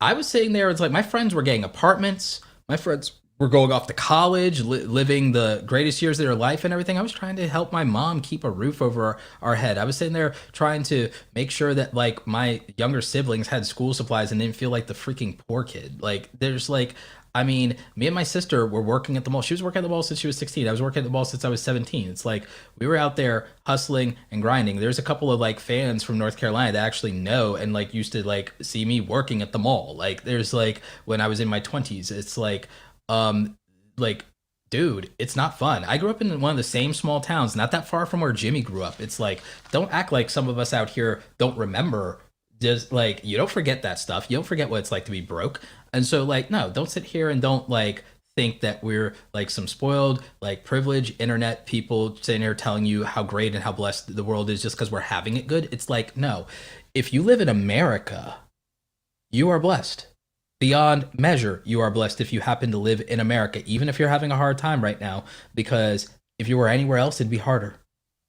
I was sitting there. It's like my friends were getting apartments. My friends were going off to college, living the greatest years of their life and everything. I was trying to help my mom keep a roof over our head. I was sitting there trying to make sure that like my younger siblings had school supplies and didn't feel like the freaking poor kid. Like there's like, I mean, me and my sister were working at the mall. She was working at the mall since she was 16. I was working at the mall since I was 17. It's like we were out there hustling and grinding. There's a couple of like fans from North Carolina that actually know and like used to like see me working at the mall. Like there's like when I was in my 20s, it's like dude, it's not fun. I grew up in one of the same small towns, not that far from where Jimmy grew up. It's like, don't act like some of us out here don't remember. Just like, you don't forget that stuff. You don't forget what it's like to be broke. And so like, no, don't sit here and don't like think that we're like some spoiled, like privileged internet people sitting here telling you how great and how blessed the world is just because we're having it good. It's like, no, if you live in America, you are blessed. Beyond measure, you are blessed if you happen to live in America, even if you're having a hard time right now, because if you were anywhere else, it'd be harder.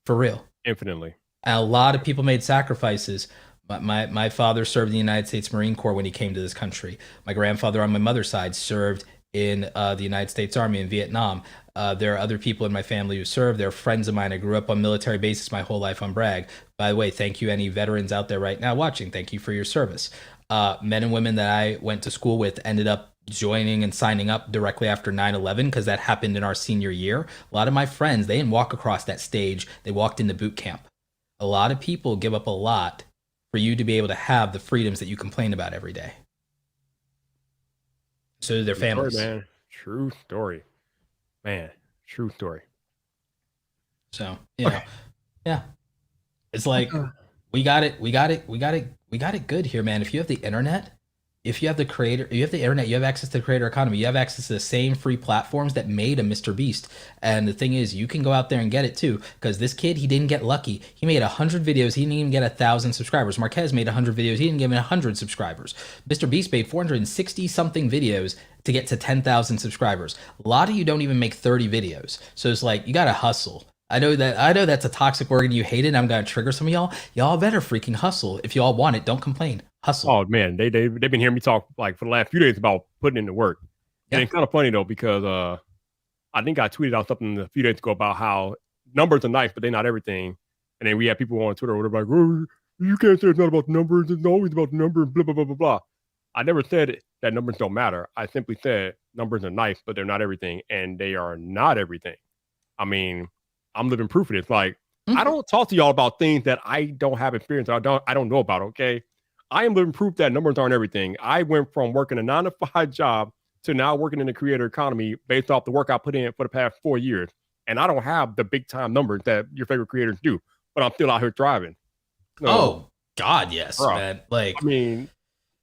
For real. Infinitely. And a lot of people made sacrifices. My father served in the United States Marine Corps when he came to this country. My grandfather on my mother's side served in the United States Army in Vietnam. There are other people in my family who serve. They're friends of mine. I grew up on military bases my whole life on Bragg. By the way, thank you any veterans out there right now watching. Thank you for your service. Men and women that I went to school with ended up joining and signing up directly after 9/11 because that happened in our senior year. A lot of my friends, they didn't walk across that stage. They walked into boot camp. A lot of people give up a lot for you to be able to have the freedoms that you complain about every day. So do their families. Story, man. True story. Man, true story. So, you know, yeah. It's like we got it good here, man. If you have the internet, if you have the creator, you have the internet, you have access to the creator economy, you have access to the same free platforms that made a MrBeast. And the thing is, you can go out there and get it too. Because this kid, he didn't get lucky. He made 100 videos. He didn't even get 1,000 subscribers. Marquez made 100 videos. He didn't get 100 subscribers. MrBeast made 460 something videos to get to 10,000 subscribers. A lot of you don't even make 30 videos. So it's like, you got to hustle. I know that's a toxic word and you hate it. And I'm going to trigger some of y'all. Y'all better freaking hustle. If y'all want it, don't complain. Hustle. Oh man, they've been hearing me talk like for the last few days about putting in the work. Yeah. And it's kind of funny though, because I think I tweeted out something a few days ago about how numbers are nice, but they're not everything. And then we have people on Twitter who are like, oh, you can't say it's not about the numbers, it's always about the numbers, blah blah blah blah blah. I never said that numbers don't matter. I simply said numbers are nice, but they're not everything, and they are not everything. I mean, I'm living proof of this. Like, I don't talk to y'all about things that I don't have experience. I don't know about. Okay. I am living proof that numbers aren't everything. I went from working a 9-to-5 job to now working in the creator economy based off the work I put in for the past 4 years. And I don't have the big time numbers that your favorite creators do, but I'm still out here thriving. So, oh God, yes, bro, man. Like, I mean,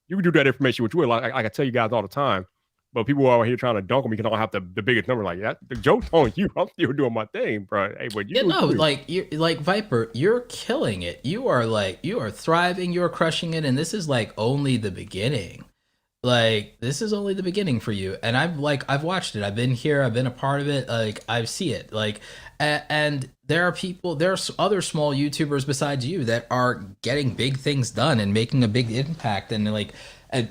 you can do that information with you. Like I tell you guys all the time, but people are out here trying to dunk on me because I don't have the biggest number. Like that, the joke's on you. I'm still doing my thing, bro. Hey, but you like you like Viper, you're killing it. You are thriving. You're crushing it, and this is like only the beginning. like this is only the beginning for you. And I've watched it. I've been here. I've been a part of it. Like I see it. Like and there are people, there's other small YouTubers besides you that are getting big things done and making a big impact. And like, and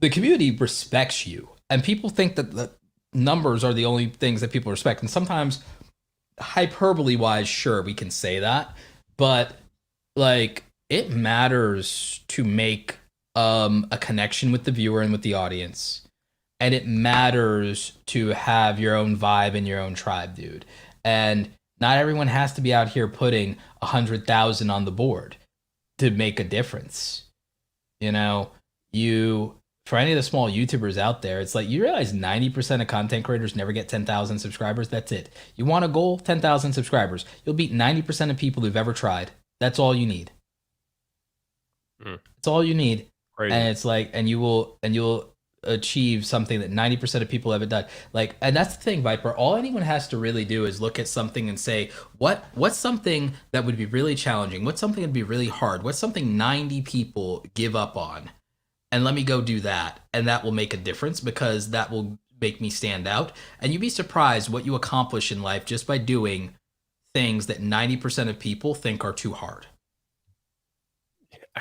the community respects you. And people think that the numbers are the only things that people respect. And sometimes hyperbole wise, sure, we can say that, but like it matters to make a connection with the viewer and with the audience, and it matters to have your own vibe and your own tribe, dude. And not everyone has to be out here putting 100,000 on the board to make a difference. You know, you, for any of the small YouTubers out there, it's like you realize 90% of content creators never get 10,000 subscribers. That's it. You want a goal, 10,000 subscribers. You'll beat 90% of people who've ever tried. That's all you need. It's all you need. Crazy. And it's like, and you'll achieve something that 90% of people haven't done. Like, and that's the thing, Viper. All anyone has to really do is look at something and say, what's something that would be really challenging? What's something that'd be really hard? What's something 90 people give up on? And let me go do that. And that will make a difference because that will make me stand out. And you'd be surprised what you accomplish in life just by doing things that 90% of people think are too hard.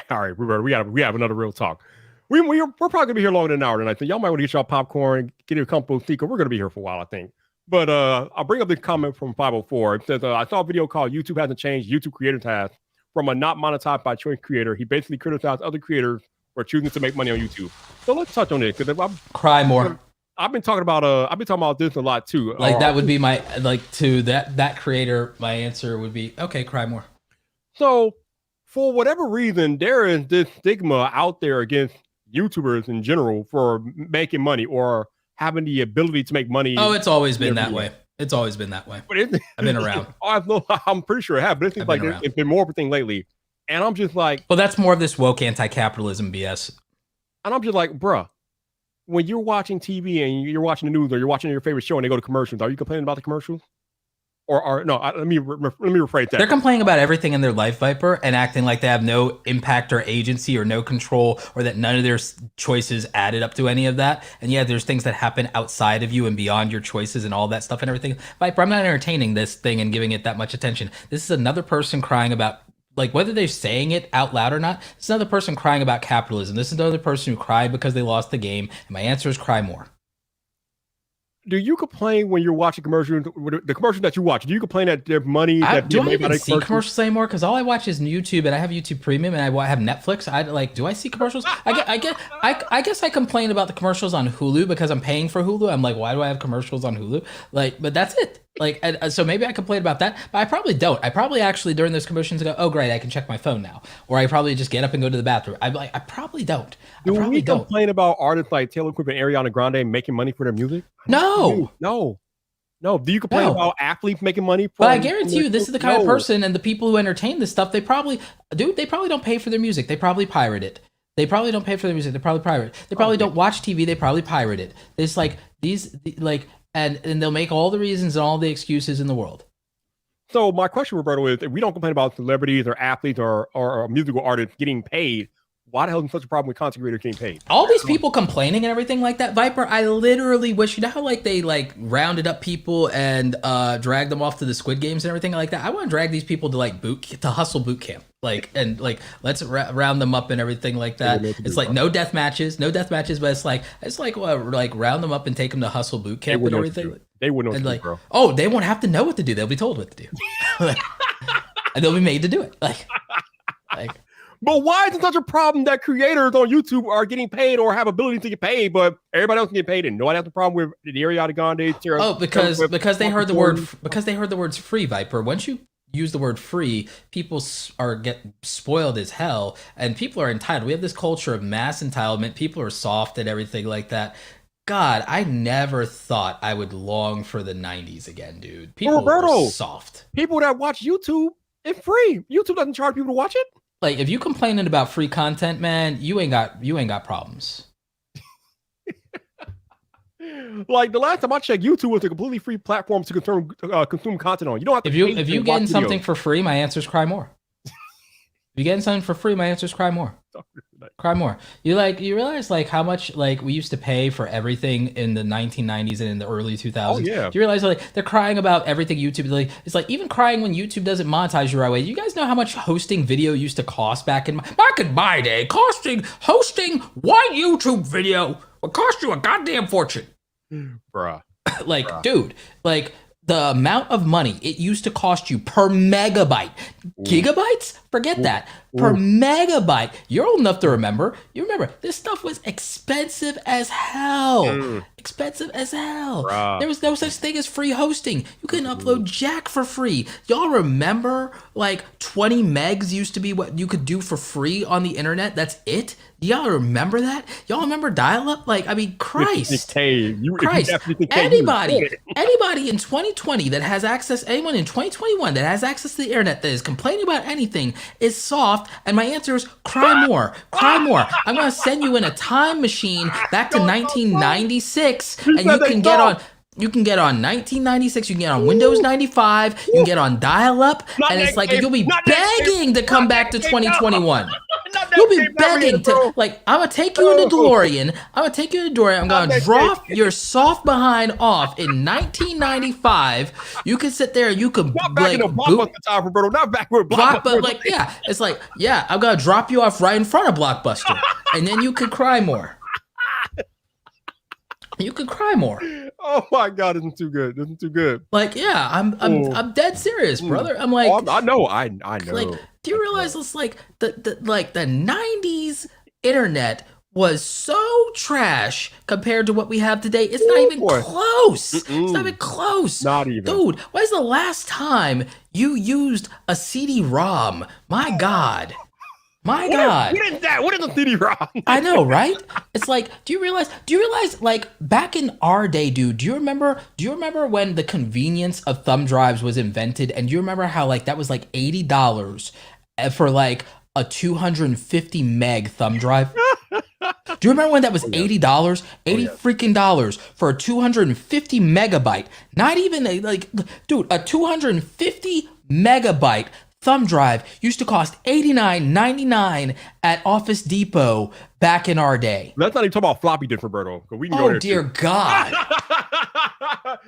All right, Roberto, we have another real talk. We're probably gonna be here longer than an hour tonight. So y'all might want to get y'all popcorn, get your comfortable seat. We're gonna be here for a while, I think. But I'll bring up this comment from 504. It says, I saw a video called YouTube Hasn't Changed, YouTube Creators Has, from a not monetized by choice creator. He basically criticized other creators for choosing to make money on YouTube. So let's touch on this because cry more. I've been talking about this a lot too. Like that would be my to that creator. My answer would be okay. Cry more. So for whatever reason, there is this stigma out there against YouTubers in general for making money or having the ability to make money. Oh, it's always been that way. It's always been that way. But I've been around. I'm pretty sure I have, but it seems like it's been more of a thing lately. And I'm just like, well, that's more of this woke anti-capitalism BS. And I'm just like, bruh, when you're watching TV and you're watching the news or you're watching your favorite show and they go to commercials, are you complaining about the commercials? Or no, let me rephrase that. They're complaining about everything in their life, Viper, and acting like they have no impact or agency or no control, or that none of their choices added up to any of that. And yeah, there's things that happen outside of you and beyond your choices and all that stuff and everything. Viper, I'm not entertaining this thing and giving it that much attention. This is another person crying about, like, whether they're saying it out loud or not, it's another person crying about capitalism. This is another person who cried because they lost the game. And my answer is cry more. Do you complain when you're watching commercials, the commercials that you watch? Do you complain that there's money that do I even see commercials anymore? Because all I watch is YouTube, and I have YouTube Premium, and I have Netflix. Do I see commercials? I guess I complain about the commercials on Hulu because I'm paying for Hulu. I'm like, why do I have commercials on Hulu? Like, but that's it. Like, so maybe I complain about that, but I probably don't. I probably actually during those commercials go, oh great, I can check my phone now, or I probably just get up and go to the bathroom. I probably don't. Do we complain about artists like Taylor Swift and Ariana Grande making money for their music? No. Do you complain about athletes making money? But I guarantee you, this is the kind of person and the people who entertain this stuff. They probably don't pay for their music. They probably pirate it. They probably don't pay for their music. They probably pirate it. They probably don't watch TV. They probably pirate it. It's like and they'll make all the reasons and all the excuses in the world. So my question, Roberto, is if we don't complain about celebrities or athletes or musical artists getting paid, why the hell is such a problem with content creators getting paid? All these people complaining and everything like that, Viper, I literally wish, you know how like they like rounded up people and dragged them off to the Squid Games and everything like that? I want to drag these people to hustle boot camp. Let's round them up and everything like that. It's like no death matches, but it's like round them up and take them to hustle boot camp and everything. They wouldn't know, bro. Oh, they won't have to know what to do. They'll be told what to do. And they'll be made to do it. Like But why is it such a problem that creators on YouTube are getting paid or have ability to get paid, but everybody else can get paid and nobody has a problem with the Ariana Grande? Because they heard the words free, Viper. Once you use the word free, people get spoiled as hell, and people are entitled. We have this culture of mass entitlement. People are soft and everything like that. God, I never thought I would long for the 90s again, dude. People are soft. People that watch YouTube, it's free. YouTube doesn't charge people to watch it. Like, if you complaining about free content, man, you ain't got problems. Like the last time I checked, YouTube was a completely free platform to consume content on. You don't have to. If you getting something for free, my answer is cry more. If you getting something for free, my answer is cry more. Cry more. You realize like how much like we used to pay for everything in the 1990s and in the early 2000s. yeah. Do you realize like they're crying about everything YouTube? Like it's like even crying when YouTube doesn't monetize you right away. You guys know how much hosting video used to cost back in my day? Hosting one YouTube video would cost you a goddamn fortune. Bruh. Like, dude, like the amount of money it used to cost you per megabyte. Gigabytes? Forget that. Per megabyte. You're old enough to remember. You remember this stuff was expensive as hell. Expensive as hell. Bruh. There was no such thing as free hosting. You couldn't upload jack for free. Y'all remember like 20 megs used to be what you could do for free on the internet? That's it? Y'all remember that? Y'all remember dial-up? Like, I mean, Christ. Christ. Anybody in 2020 that has access, anyone in 2021 that has access to the internet that is complaining about anything is soft, and my answer is cry more. Cry more. I'm going to send you in a time machine back to 1996, and you can get on... You can get on 1996, you can get on Windows 95, you can get on dial-up, and it's like you'll be begging to come back to 2021. You'll be begging to, like, I'm gonna take you in the DeLorean, I'm gonna drop your soft behind off in 1995. You can sit there, you can, like, not backward Blockbuster, like, yeah, it's like, yeah, I'm gonna drop you off right in front of Blockbuster, and then you can cry more. You could cry more. Oh my God, isn't too good. Isn't too good. Like, yeah, I'm dead serious, brother. I'm like, I know. Like, do you realize it's like the 90s internet was so trash compared to what we have today? It's not even close. It's not even close. Not even. Dude, when's the last time you used a CD-ROM? My God. My God. What is that? What is a CD-ROM? I know, right? It's like, do you realize like back in our day, dude, do you remember when the convenience of thumb drives was invented? And do you remember how like that was like $80 for like a 250 meg thumb drive? Do you remember when that was $80? 80 freaking dollars for a 250 megabyte. Not even like, dude, a 250 megabyte thumb drive used to cost $89.99 at Office Depot back in our day. Let's not even talk about floppy disk, Roberto. We can go there dear too. God.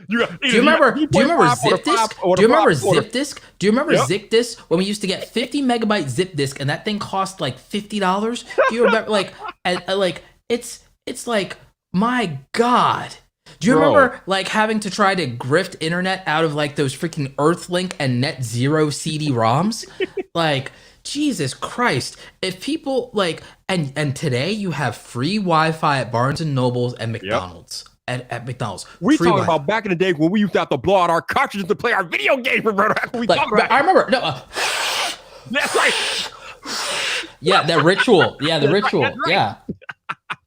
Do you remember zip disk? Do you remember zip disk? Do you remember zip disk when we used to get 50 megabyte zip disk and that thing cost like $50? Do you remember like it's like, my God. Do you remember like having to try to grift internet out of like those freaking Earthlink and Net Zero CD-ROMs? Like, Jesus Christ. If people like, and today you have free Wi-Fi at Barnes and Nobles and McDonald's. At McDonald's. We talking about back in the day when we used to have to blow out our cartridges to play our video games, Roberto. That's what we talking about. I remember, that's right. Yeah, that ritual. Yeah, the ritual. Right. Yeah.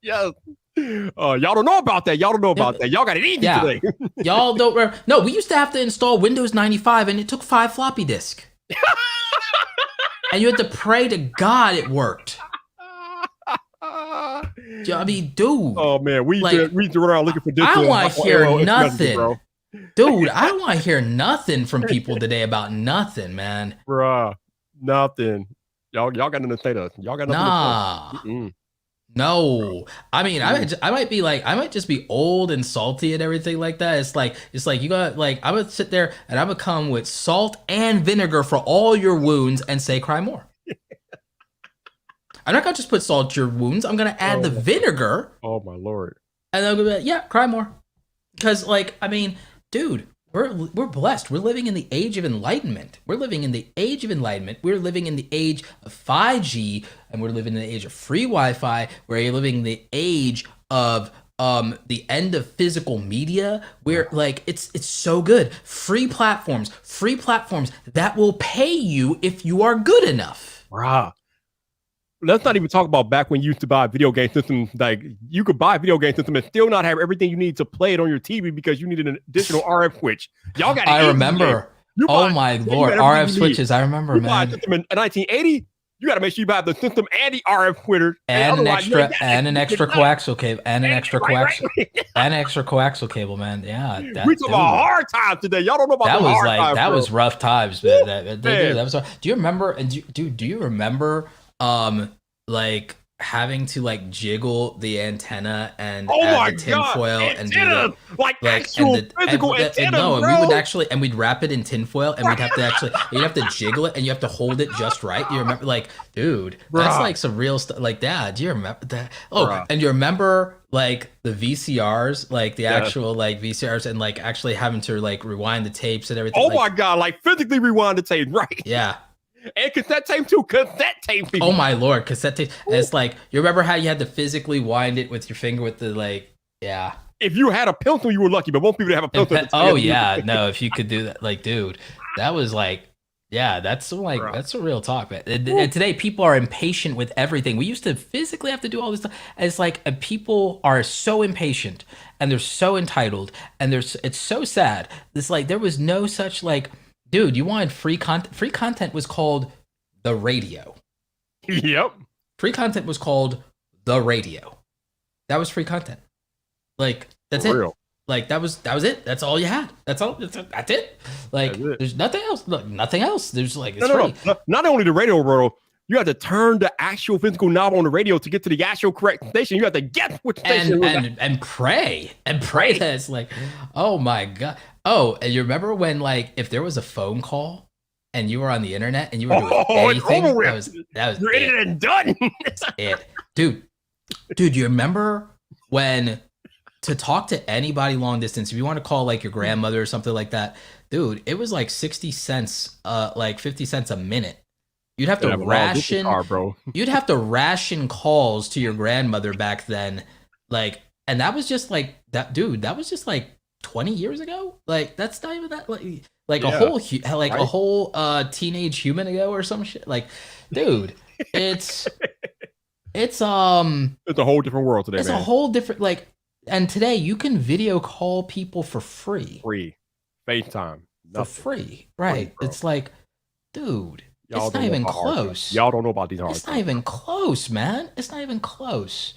Yes. Y'all don't know about that. Y'all got it easy today. Y'all don't remember. No, we used to have to install Windows 95 and it took 5 floppy disks. And you had to pray to God it worked. I mean, dude. Oh man, we used to run around looking for discs. I don't want to hear nothing. Dude, I don't want to hear nothing from people today about nothing, man. Bruh, nothing. Y'all got nothing to say to us. Y'all got nothing to say. No, I mean, I might just be old and salty and everything like that. It's like you got like, I'm gonna sit there and I'm gonna come with salt and vinegar for all your wounds and say, cry more. I'm not gonna just put salt to your wounds. I'm gonna add the vinegar. Oh my Lord. And I'm gonna be like, yeah, cry more. Because like, I mean, dude, we're blessed. We're living in the age of enlightenment. We're living in the age of 5G, and we're living in the age of free Wi-Fi. We're living in the age of the end of physical media. We're like, it's so good. Free platforms that will pay you if you are good enough. Bruh. Let's not even talk about back when you used to buy a video game system. Like, you could buy a video game system and still not have everything you need to play it on your TV because you needed an additional RF switch. Y'all got it. I remember. Oh my Lord, RF switches. I remember, man. Buy a system in 1980. You got to make sure you buy the system and the RF splitter and an extra coaxial cable and an extra coaxial cable, man. Yeah, we talk about hard times today. Y'all don't know about that. Was like times, that bro. was rough times, man. That was. Do you remember? And do you remember? Like having to like jiggle the antenna and Oh add my the god, tinfoil and do antennas, the like like actual physical and antennas, no, and we would bro. actually and we'd wrap it in tinfoil and we'd have to actually you'd have to jiggle it and you have to hold it just right. You remember like, dude, that's Bruh, like some real stuff like that. Do you remember that? Oh, bruh. and you remember like the VCRs, like the Yes. actual like VCRs and like actually having to like rewind the tapes and everything. Oh Like, my god, like physically rewind the tape, right? yeah. And cassette tape too, cassette tape Oh people. my lord, cassette tape. And it's like you remember how you had to physically wind it with your finger with the like, yeah. If you had a pencil, you were lucky, but most people that have a And pencil at the oh time. yeah, no, if you could do that, like, dude, that was like, yeah, that's some like Bruh. that's a real talk, man. And today people are impatient with everything. We used to physically have to do all this stuff. And it's like people are so impatient and they're so entitled and there's it's so sad. It's like there was no such like, dude, you wanted free content. Free content was called the radio. Yep. Free content was called the radio. That was free content. Like that's For it. real. Like that was it. That's all you had. That's all. That's it. Like That's it. there's nothing else. Look, nothing else. There's like it's No. free. Not only the radio world, you have to turn the actual physical knob on the radio to get to the actual correct station. You have to guess which station. And pray that it's like, oh my god. Oh, and you remember when like if there was a phone call and you were on the internet and you were doing anything, it's over with. that was You're in it and done. it. Dude, you remember when to talk to anybody long distance, if you want to call like your grandmother or something like that, dude, it was like 60 cents, like 50 cents a minute. You'd have to ration, bro. you'd have to ration calls to your grandmother back then. Like, and that was just like that, dude, that was just like 20 years ago. Like, that's not even that like a whole, like a whole teenage human ago or some shit. Like, dude, it's a whole different world today, it's man. a whole different like, and today you can video call people for free. Free. FaceTime. For free. Right. Free, it's like, dude, Y'all it's not even close. Y'all don't know about these hard It's not even close, man. It's not even close.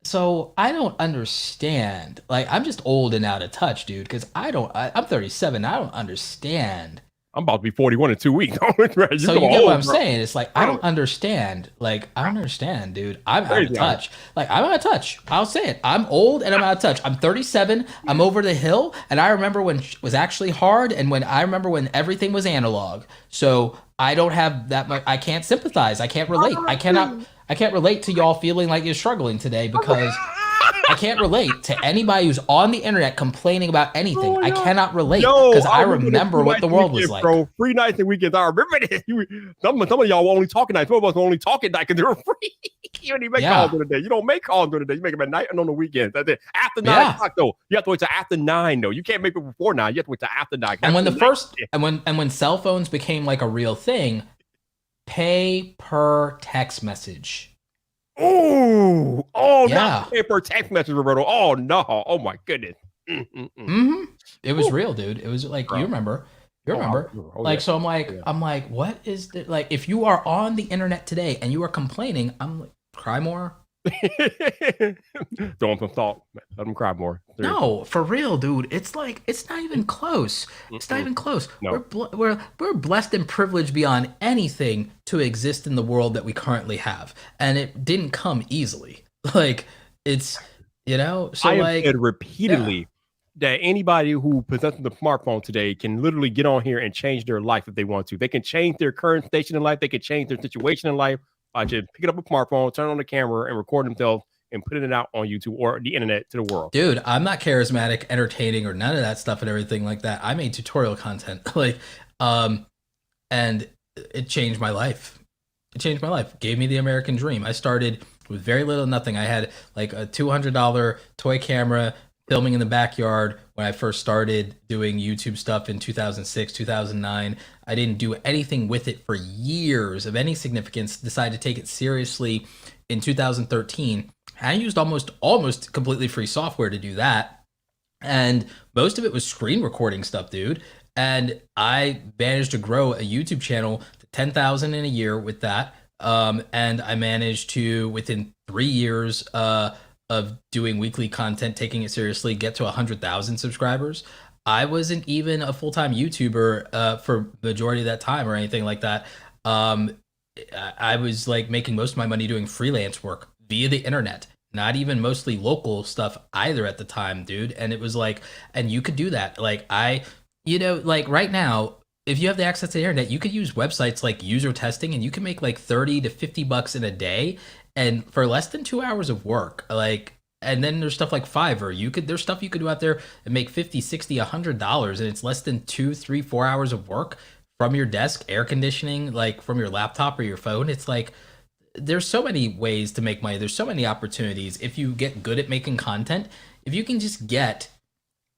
So I don't understand. Like, I'm just old and out of touch, dude, because I'm 37. I don't understand. I'm about to be 41 in 2 weeks. So you get what I'm saying? It's like, I don't understand. Like, I don't understand, dude. I'm out of touch. Like, I'm out of touch. I'll say it. I'm old and I'm out of touch. I'm 37. I'm over the hill. And I remember when it was actually hard and I remember when everything was analog. So I don't have that much. I can't sympathize. I can't relate. I can't relate to y'all feeling like you're struggling today because I can't relate to anybody who's on the internet complaining about anything. I cannot relate because I remember what the world was like. Bro, free nights and weekends. I remember this. Some of y'all were only talking nights. Some of us were only talking nights because they were free. You don't even make calls during the day. You don't make calls during the day. You make them at night and on the weekends. That's it. After 9 o'clock, though, you have to wait till after 9, though. You can't make it before 9. You have to wait till after 9. And when cell phones became like a real thing, pay per text message. Oh, not paper text message, Roberto. Oh no, oh my goodness. It was real, dude. It was like, you remember. Like, so I'm like, what is the, like, if you are on the internet today and you are complaining, I'm like, cry more. Throw them some salt. Let them cry more. Seriously. No, for real, dude. It's like, it's not even close. It's not even close. No. We're blessed and privileged beyond anything to exist in the world that we currently have. And it didn't come easily. Like, it's, so I have said repeatedly that anybody who possesses a smartphone today can literally get on here and change their life if they want to. They can change their current station in life. They can change their situation in life by just picking up a smartphone, turn on the camera, and record themselves and putting it out on YouTube or the internet to the world. Dude, I'm not charismatic, entertaining, or none of that stuff and everything like that. I made tutorial content, like, and it changed my life. It changed my life. Gave me the American dream. I started with very little, nothing. I had like a $200 toy camera, filming in the backyard when I first started doing YouTube stuff in 2006, 2009. I didn't do anything with it for years of any significance. Decided to take it seriously in 2013. I used almost completely free software to do that. And most of it was screen recording stuff, dude. And I managed to grow a YouTube channel to 10,000 in a year with that. And I managed to, within 3 years, of doing weekly content, taking it seriously, get to 100,000 subscribers. I wasn't even a full-time YouTuber for majority of that time or anything like that. I was like making most of my money doing freelance work via the internet, not even mostly local stuff either at the time, dude. And it was like, and you could do that. Like like right now, if you have the access to the internet, you could use websites like user testing and you can make like 30 to $50 in a day and for less than 2 hours of work. And then there's stuff like Fiverr. There's stuff you could do out there and make 50, 60, $100, and it's less than 2, 3, 4 hours of work from your desk, air conditioning, like from your laptop or your phone. It's like there's so many ways to make money. There's so many opportunities if you get good at making content. If you can just get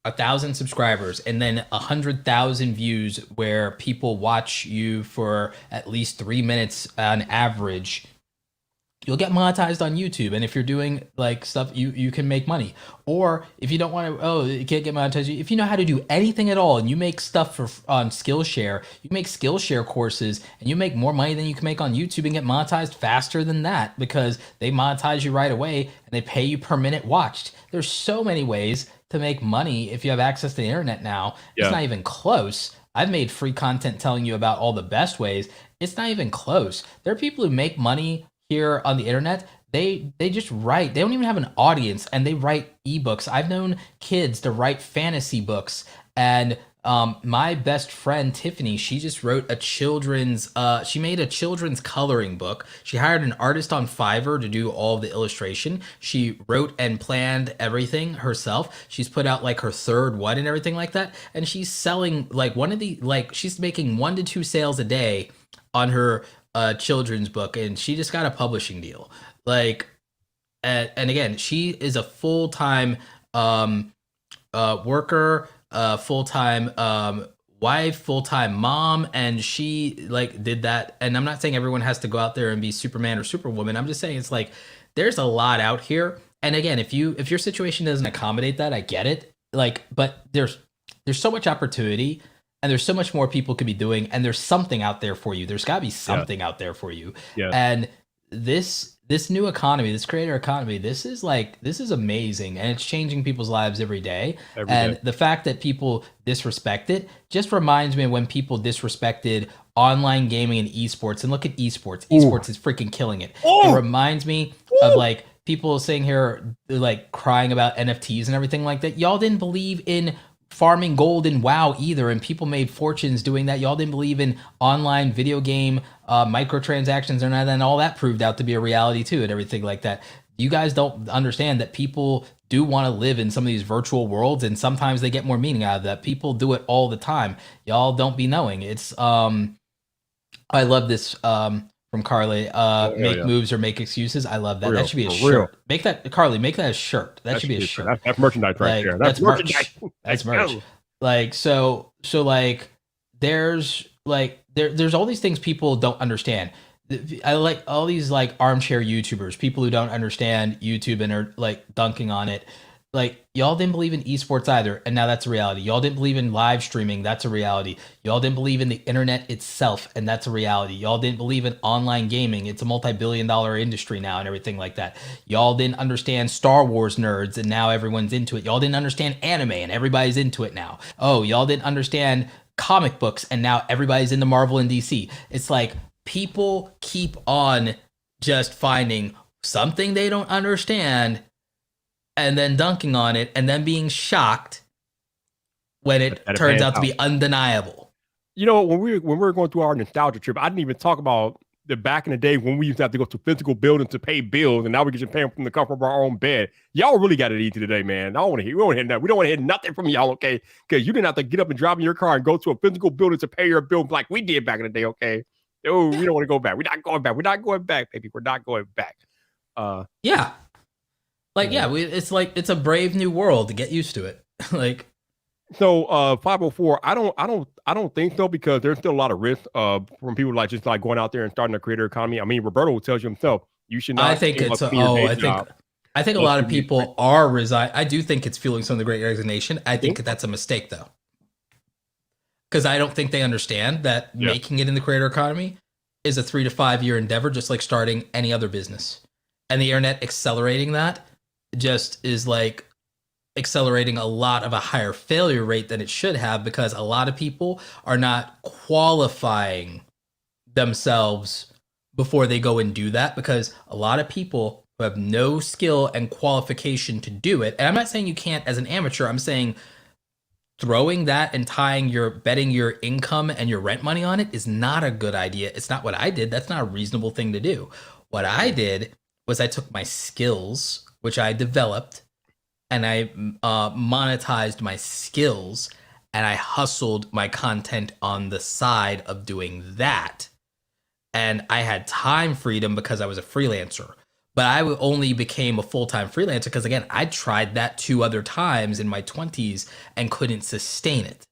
1,000 subscribers and then 100,000 views where people watch you for at least 3 minutes on average, you'll get monetized on YouTube. And if you're doing like stuff, you can make money. Or if you don't want to, you can't get monetized. If you know how to do anything at all and you make stuff on Skillshare, you make Skillshare courses and you make more money than you can make on YouTube and get monetized faster than that because they monetize you right away and they pay you per minute watched. There's so many ways to make money if you have access to the internet now. It's not even close. I've made free content telling you about all the best ways. It's not even close. There are people who make money here on the internet. They just write. They don't even have an audience and they write ebooks. I've known kids to write fantasy books. And my best friend Tiffany, she just wrote she made a children's coloring book. She hired an artist on Fiverr to do all of the illustration. She wrote and planned everything herself. She's put out like her third one and everything like that. And she's selling like she's making 1 to 2 sales a day on her children's book, and she just got a publishing deal. And again, she is a full-time worker, full-time wife, full-time mom, and she like did that. And I'm not saying everyone has to go out there and be Superman or Superwoman. I'm just saying it's like there's a lot out here. And again, if your situation doesn't accommodate that, I get it. But there's so much opportunity. And there's so much more people could be doing, and there's something out there for you. There's got to be something out there for you. Yeah. And this new economy, this creator economy, this is amazing, and it's changing people's lives every day. The fact that people disrespect it just reminds me of when people disrespected online gaming and esports. And look at esports. Esports is freaking killing it. It reminds me of like people sitting here like crying about NFTs and everything like that. Y'all didn't believe in farming gold in WoW either, and people made fortunes doing that. Y'all didn't believe in online video game microtransactions or none, and all that proved out to be a reality too, and everything like that. You guys don't understand that people do want to live in some of these virtual worlds, and sometimes they get more meaning out of that. People do it all the time. Y'all don't be knowing. It's I love this from Carly. Make moves or make excuses. I love that. That should be a shirt. Make that, Carly, make that a shirt. That should be a shirt. That's merchandise right there. That's merchandise. That's merch. There's all these things people don't understand. I like all these like armchair YouTubers, people who don't understand YouTube and are like dunking on it. Like, y'all didn't believe in esports either, and now that's a reality. Y'all didn't believe in live streaming, that's a reality. Y'all didn't believe in the internet itself, and that's a reality. Y'all didn't believe in online gaming. It's a multi-billion-dollar industry now and everything like that. Y'all didn't understand Star Wars nerds, and now everyone's into it. Y'all didn't understand anime, and everybody's into it now. Oh, y'all didn't understand comic books, and now everybody's into Marvel and DC. It's like people keep on just finding something they don't understand and then dunking on it, and then being shocked when it turns out to be undeniable. You know, when we were going through our nostalgia trip, I didn't even talk about the back in the day when we used to have to go to physical buildings to pay bills, and now we can just pay them from the comfort of our own bed. Y'all really got it easy today, man. I don't want to hear. We don't want to hear nothing from y'all, okay? Because you didn't have to get up and drive in your car and go to a physical building to pay your bill like we did back in the day, okay? Oh, we don't want to go back. We're not going back. We're not going back, baby. We're not going back. Yeah. It's a brave new world to get used to it. So 504, I don't think so, because there's still a lot of risk from people like just like going out there and starting a creator economy. I mean, Roberto tells you himself, you should not. I think a lot of people are resign. I do think it's fueling some of the great resignation. I think that's a mistake though, because I don't think they understand that making it in the creator economy is a 3 to 5 year endeavor, just like starting any other business. And the internet accelerating that just is like accelerating a lot of a higher failure rate than it should have, because a lot of people are not qualifying themselves before they go and do that, because a lot of people who have no skill and qualification to do it, and I'm not saying you can't as an amateur, I'm saying throwing that and betting your income and your rent money on it is not a good idea. It's not what I did. That's not a reasonable thing to do. What I did was I took my skills, which I developed, and I monetized my skills, and I hustled my content on the side of doing that. And I had time freedom because I was a freelancer. But I only became a full-time freelancer because, again, I tried that 2 other times in my 20s and couldn't sustain it.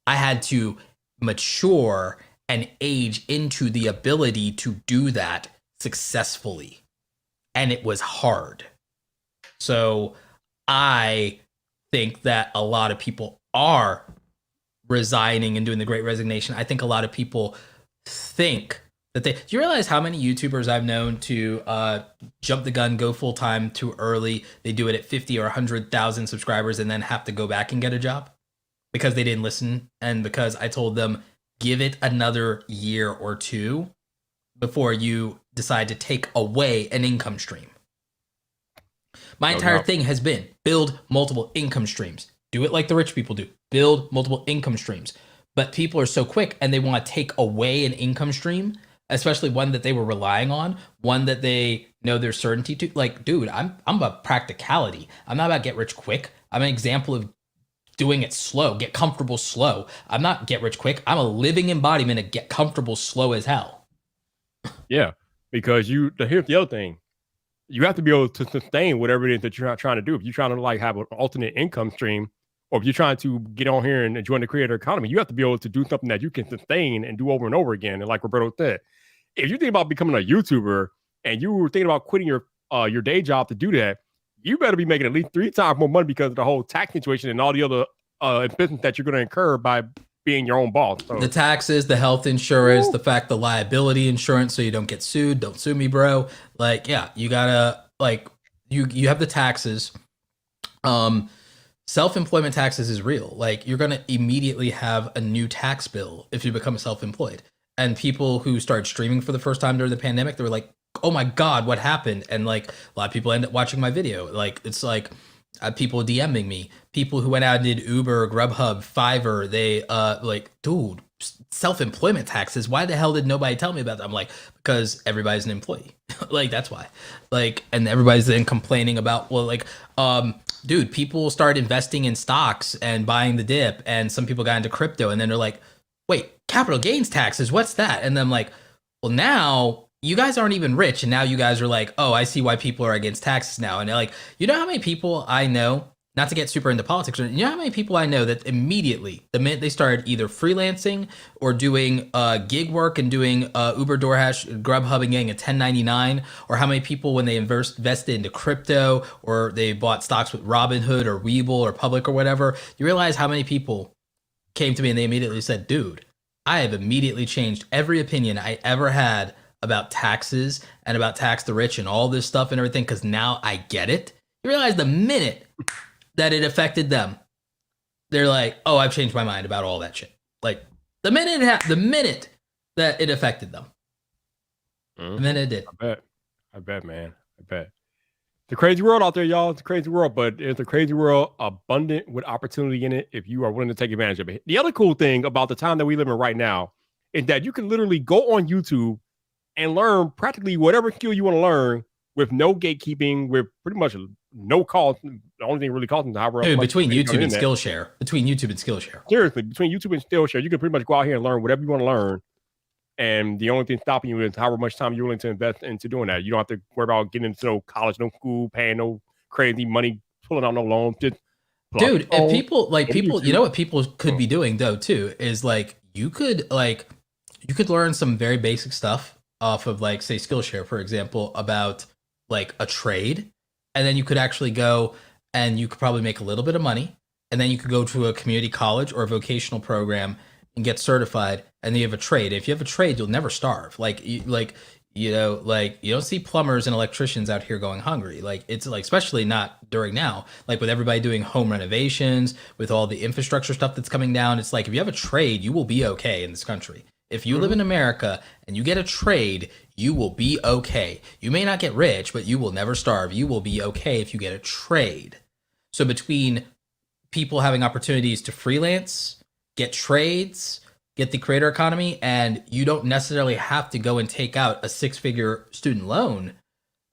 I had to mature and age into the ability to do that successfully. And it was hard. So I think that a lot of people are resigning and doing the Great Resignation. I think a lot of people think that do you realize how many YouTubers I've known to jump the gun, go full time too early? They do it at 50 or 100,000 subscribers and then have to go back and get a job because they didn't listen, and because I told them, give it another year or 2 before you decide to take away an income stream. My entire thing has been build multiple income streams. Do it like the rich people do. Build multiple income streams. But people are so quick and they want to take away an income stream, especially one that they were relying on, one that they know their certainty to. Like, dude, I'm about practicality. I'm not about get rich quick. I'm an example of doing it slow, get comfortable slow. I'm not get rich quick. I'm a living embodiment of get comfortable slow as hell. Yeah, because here's the other thing. You have to be able to sustain whatever it is that you're not trying to do. If you're trying to like have an alternate income stream, or if you're trying to get on here and join the creator economy, you have to be able to do something that you can sustain and do over and over again. And like Roberto said, if you think about becoming a YouTuber and you were thinking about quitting your day job to do that, you better be making at least 3 times more money because of the whole tax situation and all the other business that you're going to incur by being your own boss. So, the taxes, the health insurance, the liability insurance, so you don't get sued. Don't sue me, bro. Like, yeah, you gotta you have the taxes. Self-employment taxes is real. Like, you're gonna immediately have a new tax bill if you become self-employed. And people who started streaming for the first time during the pandemic, they were like, "Oh my God, what happened?" And like, a lot of people end up watching my video. Like, it's like people DMing me, people who went out and did Uber, Grubhub, Fiverr. They like, dude, self-employment taxes. Why the hell did nobody tell me about that? I'm like, because everybody's an employee. Like, that's why. Like, and everybody's then complaining about, well, like, dude, people started investing in stocks and buying the dip, and some people got into crypto, and then they're like, wait, capital gains taxes, what's that? And then I'm like, well, now you guys aren't even rich, and now you guys are like, oh, I see why people are against taxes now. And they're like, you know how many people I know, not to get super into politics, you know how many people I know that immediately, the minute they started either freelancing or doing gig work and doing Uber, DoorDash, Grubhub, and getting a 1099, or how many people when they invested into crypto or they bought stocks with Robinhood or Webull or Public or whatever, you realize how many people came to me and they immediately said, dude, I have immediately changed every opinion I ever had about taxes and about tax the rich and all this stuff and everything, because now I get it. You realize the minute that it affected them, they're like, oh, I've changed my mind about all that shit. Like, the minute that it affected them, and then it did. I bet, man. I bet. It's a crazy world out there, y'all. It's a crazy world, but it's a crazy world abundant with opportunity in it if you are willing to take advantage of it. The other cool thing about the time that we live in right now is that you can literally go on YouTube and learn practically whatever skill you want to learn with no gatekeeping, with pretty much no cost. The only thing really costing is however. Dude, between YouTube and Skillshare. Seriously, between YouTube and Skillshare, you can pretty much go out here and learn whatever you want to learn. And the only thing stopping you is however much time you're willing to invest into doing that. You don't have to worry about getting into no college, no school, paying no crazy money, pulling out no loans. Just dude, if people you know what people could be doing though too is like you could learn some very basic stuff off of, like, say, Skillshare, for example, about like a trade, and then you could actually go and you could probably make a little bit of money, and then you could go to a community college or a vocational program and get certified, and then you have a trade. If you have a trade, you'll never starve. You don't see plumbers and electricians out here going hungry. Like, it's like, especially not during now, like with everybody doing home renovations, with all the infrastructure stuff that's coming down. It's like, if you have a trade, you will be okay in this country. If you live in America and you get a trade, you will be okay. You may not get rich, but you will never starve. You will be okay if you get a trade. So between people having opportunities to freelance, get trades, get the creator economy, and you don't necessarily have to go and take out a 6-figure student loan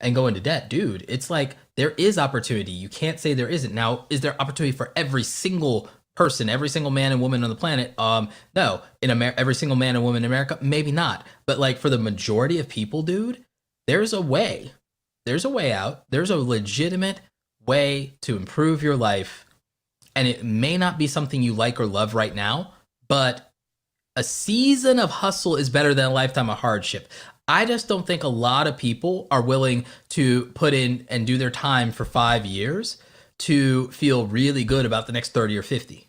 and go into debt, dude. It's like there is opportunity. You can't say there isn't. Now, is there opportunity for every single person, every single man and woman on the planet? No. In America, every single man and woman in America, maybe not. But like for the majority of people, dude, there's a way. There's a way out. There's a legitimate way to improve your life. And it may not be something you like or love right now, but a season of hustle is better than a lifetime of hardship. I just don't think a lot of people are willing to put in and do their time for 5 years to feel really good about the next 30 or 50.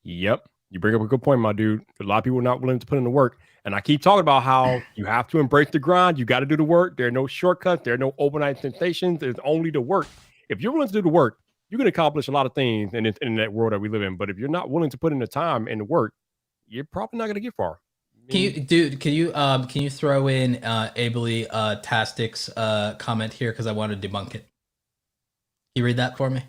Yep. You bring up a good point, my dude. A lot of people are not willing to put in the work. And I keep talking about how you have to embrace the grind. You got to do the work. There are no shortcuts. There are no overnight sensations. There's only the work. If you're willing to do the work, you can accomplish a lot of things in that world that we live in. But if you're not willing to put in the time and the work, you're probably not going to get far. Can you throw in Ably Tastic's comment here, because I want to debunk it? Can you read that for me?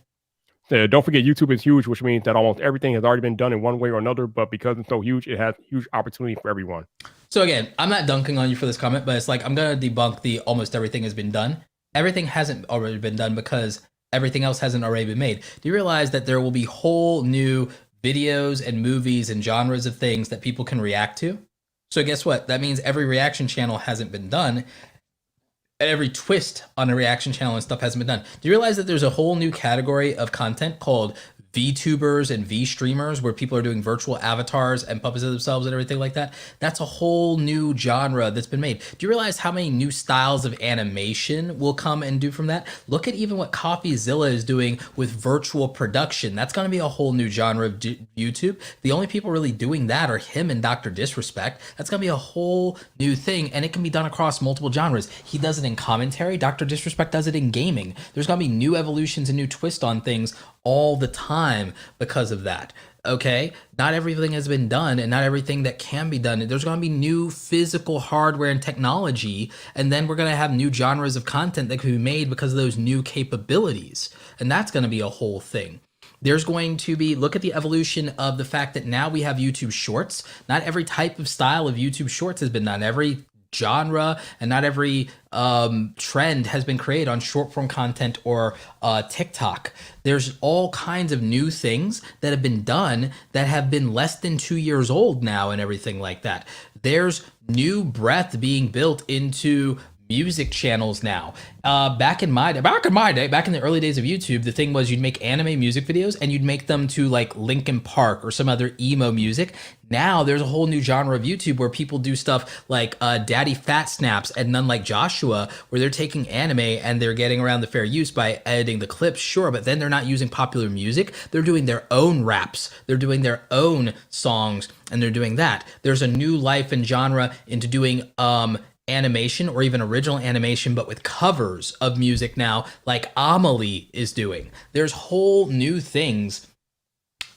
Don't forget, YouTube is huge, which means that almost everything has already been done in one way or another. But because it's so huge, it has huge opportunity for everyone. So again, I'm not dunking on you for this comment, but it's like I'm gonna debunk the almost everything has been done. Everything hasn't already been done because everything else hasn't already been made. Do you realize that there will be whole new videos and movies and genres of things that people can react to? So guess what? That means every reaction channel hasn't been done. And every twist on a reaction channel and stuff hasn't been done. Do you realize that there's a whole new category of content called VTubers and V-streamers, where people are doing virtual avatars and puppets of themselves and everything like that? That's a whole new genre that's been made. Do you realize how many new styles of animation will come and do from that? Look at even what CoffeeZilla is doing with virtual production. That's going to be a whole new genre of YouTube. The only people really doing that are him and Dr. Disrespect. That's going to be a whole new thing, and it can be done across multiple genres. He does it in commentary. Dr. Disrespect does it in gaming. There's going to be new evolutions and new twists on things all the time because of that. Okay, not everything has been done, and not everything that can be done. There's going to be new physical hardware and technology, and then we're going to have new genres of content that can be made because of those new capabilities, and that's going to be a whole thing. There's going to be, look at the evolution of the fact that now we have YouTube Shorts. Not every type of style of YouTube Shorts has been done. Every genre and not every trend has been created on short form content or TikTok. There's all kinds of new things that have been done that have been less than 2 years old now and everything like that. There's new breadth being built into music channels now. Back in the early days of YouTube, the thing was you'd make anime music videos and you'd make them to like Linkin Park or some other emo music. Now there's a whole new genre of YouTube where people do stuff like Daddy Fat Snaps and None Like Joshua, where they're taking anime and they're getting around the fair use by editing the clips, sure, but then they're not using popular music. They're doing their own raps. They're doing their own songs, and they're doing that. There's a new life and genre into doing animation or even original animation, but with covers of music now, like Amelie is doing. There's whole new things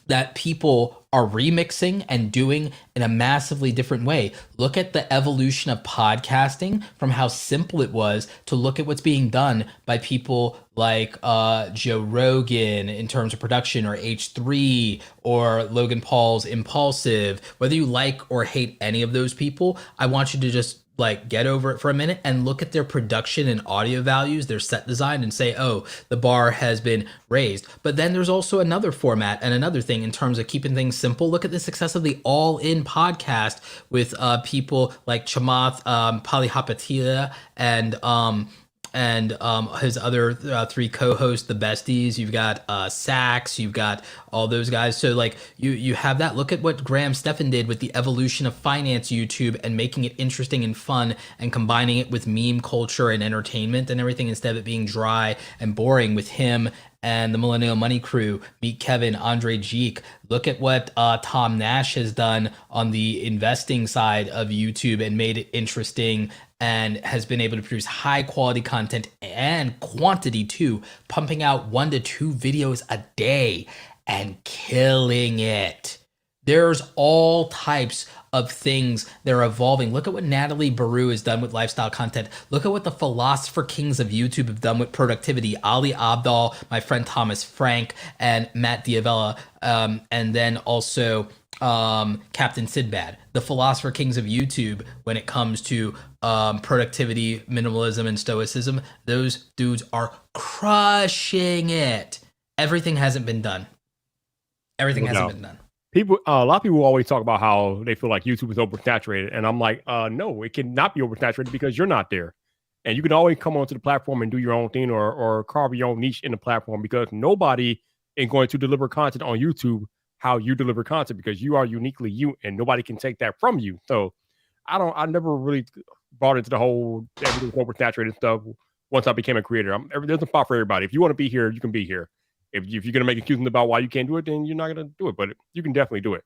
that people are remixing and doing in a massively different way. Look at the evolution of podcasting from how simple it was to look at what's being done by people like Joe Rogan in terms of production, or H3, or Logan Paul's Impulsive. Whether you like or hate any of those people, I want you to just like get over it for a minute and look at their production and audio values, their set design, and say, oh, the bar has been raised. But then there's also another format and another thing in terms of keeping things simple. Look at the success of the All In podcast with people like Chamath Palihapitiya and his other 3 co-hosts, the besties. You've got Sax, you've got all those guys. So like you have that. Look at what Graham Stephan did with the evolution of finance YouTube and making it interesting and fun and combining it with meme culture and entertainment and everything, instead of it being dry and boring with him and the Millennial Money Crew. Meet Kevin, Andre Jeek. Look at what Tom Nash has done on the investing side of YouTube and made it interesting, and has been able to produce high quality content and quantity too, pumping out 1 to 2 videos a day and killing it. There's all types of things that are evolving. Look at what Natalie Baru has done with lifestyle content. Look at what the philosopher kings of YouTube have done with productivity. Ali Abdaal, my friend Thomas Frank, and Matt Diavella, and then also Captain Sidbad. The philosopher kings of YouTube when it comes to productivity, minimalism, and stoicism. Those dudes are crushing it. Everything hasn't been done. Everything hasn't been done. People, a lot of people always talk about how they feel like YouTube is oversaturated, and I'm like, no, it cannot be oversaturated because you're not there, and you can always come onto the platform and do your own thing or carve your own niche in the platform because nobody is going to deliver content on YouTube how you deliver content because you are uniquely you, and nobody can take that from you. So, I never really bought into the whole everything's oversaturated stuff. Once I became a creator, there's a spot for everybody. If you want to be here, you can be here. If you're going to make excuses about why you can't do it, then you're not going to do it. But you can definitely do it.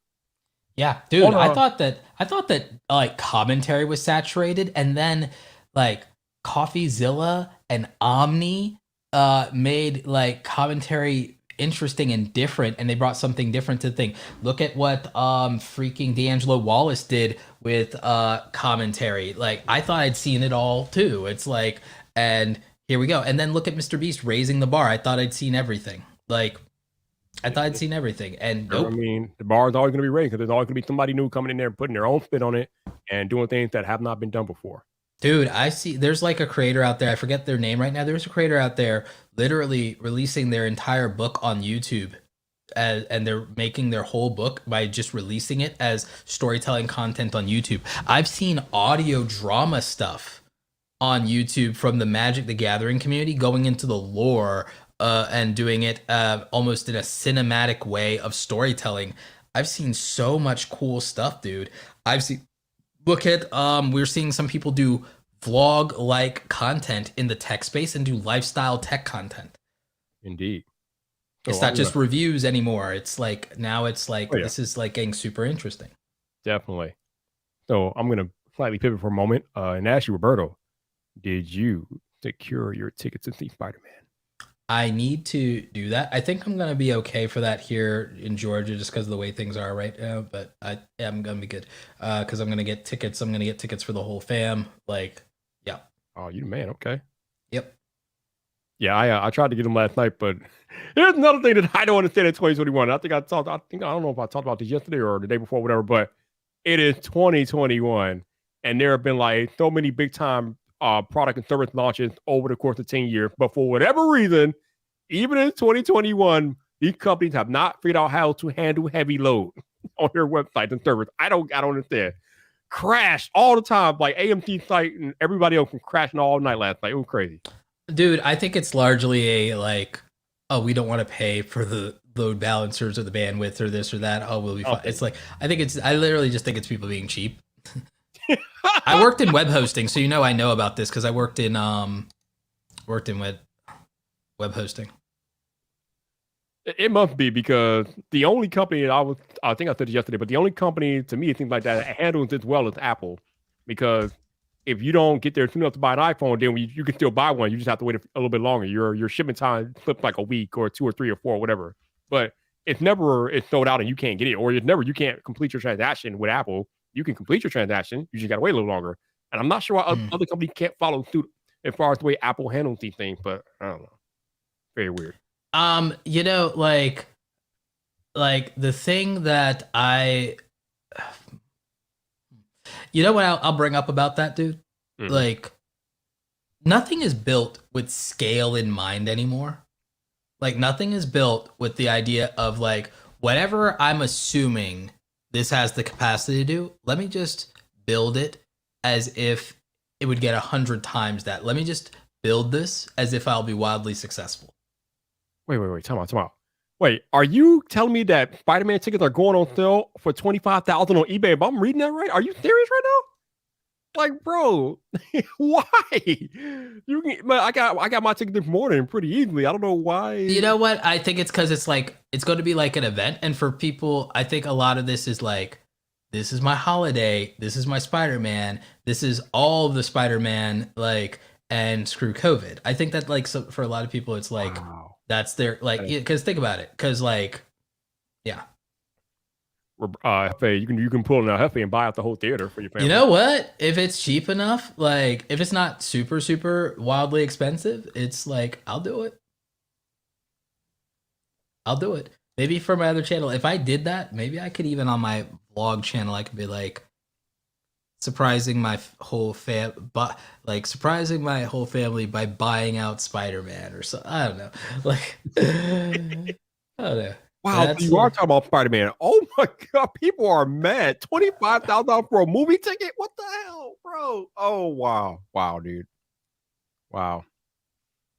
Yeah, dude, I thought that like commentary was saturated, and then like CoffeeZilla and Omni made like commentary interesting and different, and they brought something different to the thing. Look at what freaking D'Angelo Wallace did with commentary. Like I thought I'd seen it all too. It's like, and here we go. And then look at MrBeast raising the bar. I thought I'd seen everything. Like, I thought I'd seen everything. And nope. I mean, the bar is always going to be raised because there's always going to be somebody new coming in there and putting their own spin on it and doing things that have not been done before. Dude, I see there's like a creator out there. I forget their name right now. There's a creator out there literally releasing their entire book on YouTube. And they're making their whole book by just releasing it as storytelling content on YouTube. I've seen audio drama stuff on YouTube from the Magic the Gathering community going into the lore and doing it almost in a cinematic way of storytelling. I've seen so much cool stuff, dude. Look at we're seeing some people do vlog like content in the tech space and do lifestyle tech content. Indeed. It's not just reviews anymore. It's like now it's like this is like getting super interesting. Definitely. So I'm gonna slightly pivot for a moment and ask you, Roberto, did you secure your tickets to see Spider-Man? I need to do that. I think I'm gonna be okay for that here in Georgia, just because of the way things are right now. But I am gonna be good because I'm gonna get tickets. I'm gonna get tickets for the whole fam. Like, yeah. Oh, you the man. Okay. Yep. Yeah, I tried to get them last night, but here's another thing that I don't understand in 2021. I don't know if I talked about this yesterday or the day before, whatever. But it is 2021, and there have been like so many big time product and service launches over the course of 10 years. But for whatever reason, even in 2021, these companies have not figured out how to handle heavy load on their websites and servers. I don't understand. Crash all the time, like AMC site and everybody else was crashing all night last night. It was crazy. Dude, I think it's largely a like, oh, we don't want to pay for the load balancers or the bandwidth or this or that. Oh, we'll be fine. It's like, I literally just think it's people being cheap. I worked in web hosting, so I know about this because I worked in web hosting. It must be because the only company I think I said it yesterday, but the only company to me it seems like that handles as well as Apple, because if you don't get there soon enough to buy an iPhone, then you can still buy one. You just have to wait a little bit longer. Your shipment time slips like a week or 2 or 3 or 4 or whatever. But it's sold out and you can't get it, or you can't complete your transaction with Apple. You can complete your transaction. You just got to wait a little longer. And I'm not sure why other companies can't follow suit as far as the way Apple handles these things, but I don't know. Very weird. Like the thing that what I'll bring up about that, dude? Mm-hmm. Like, nothing is built with scale in mind anymore. Like, nothing is built with the idea of, like, whatever I'm assuming this has the capacity to do, let me just build it as if it would get 100 times that. Let me just build this as if I'll be wildly successful. Wait. Time out. Wait, are you telling me that Spider-Man tickets are going on sale for $25,000 on eBay? If I'm reading that right, are you serious right now? Like, bro, why? I got my ticket this morning pretty easily. I don't know why. You know what? I think it's because it's going to be like an event, and for people, I think a lot of this is like, this is my holiday, this is my Spider-Man, this is all the Spider-Man, like, and screw COVID. I think that like for a lot of people, it's like. Wow. That's their, like, because think about it. Because, like, yeah. Hefe, you can pull in a Hefe and buy out the whole theater for your family. You know what? If it's cheap enough, like if it's not super wildly expensive, it's like I'll do it. I'll do it. Maybe for my other channel. If I did that, maybe I could even on my vlog channel, I could be like surprising my whole surprising my whole family by buying out Spider-Man or so. I don't know. Like I don't know. Wow, you are talking about Spider-Man. Oh my god, people are mad. $25,000 for a movie ticket? What the hell, bro? Oh wow, dude. Wow.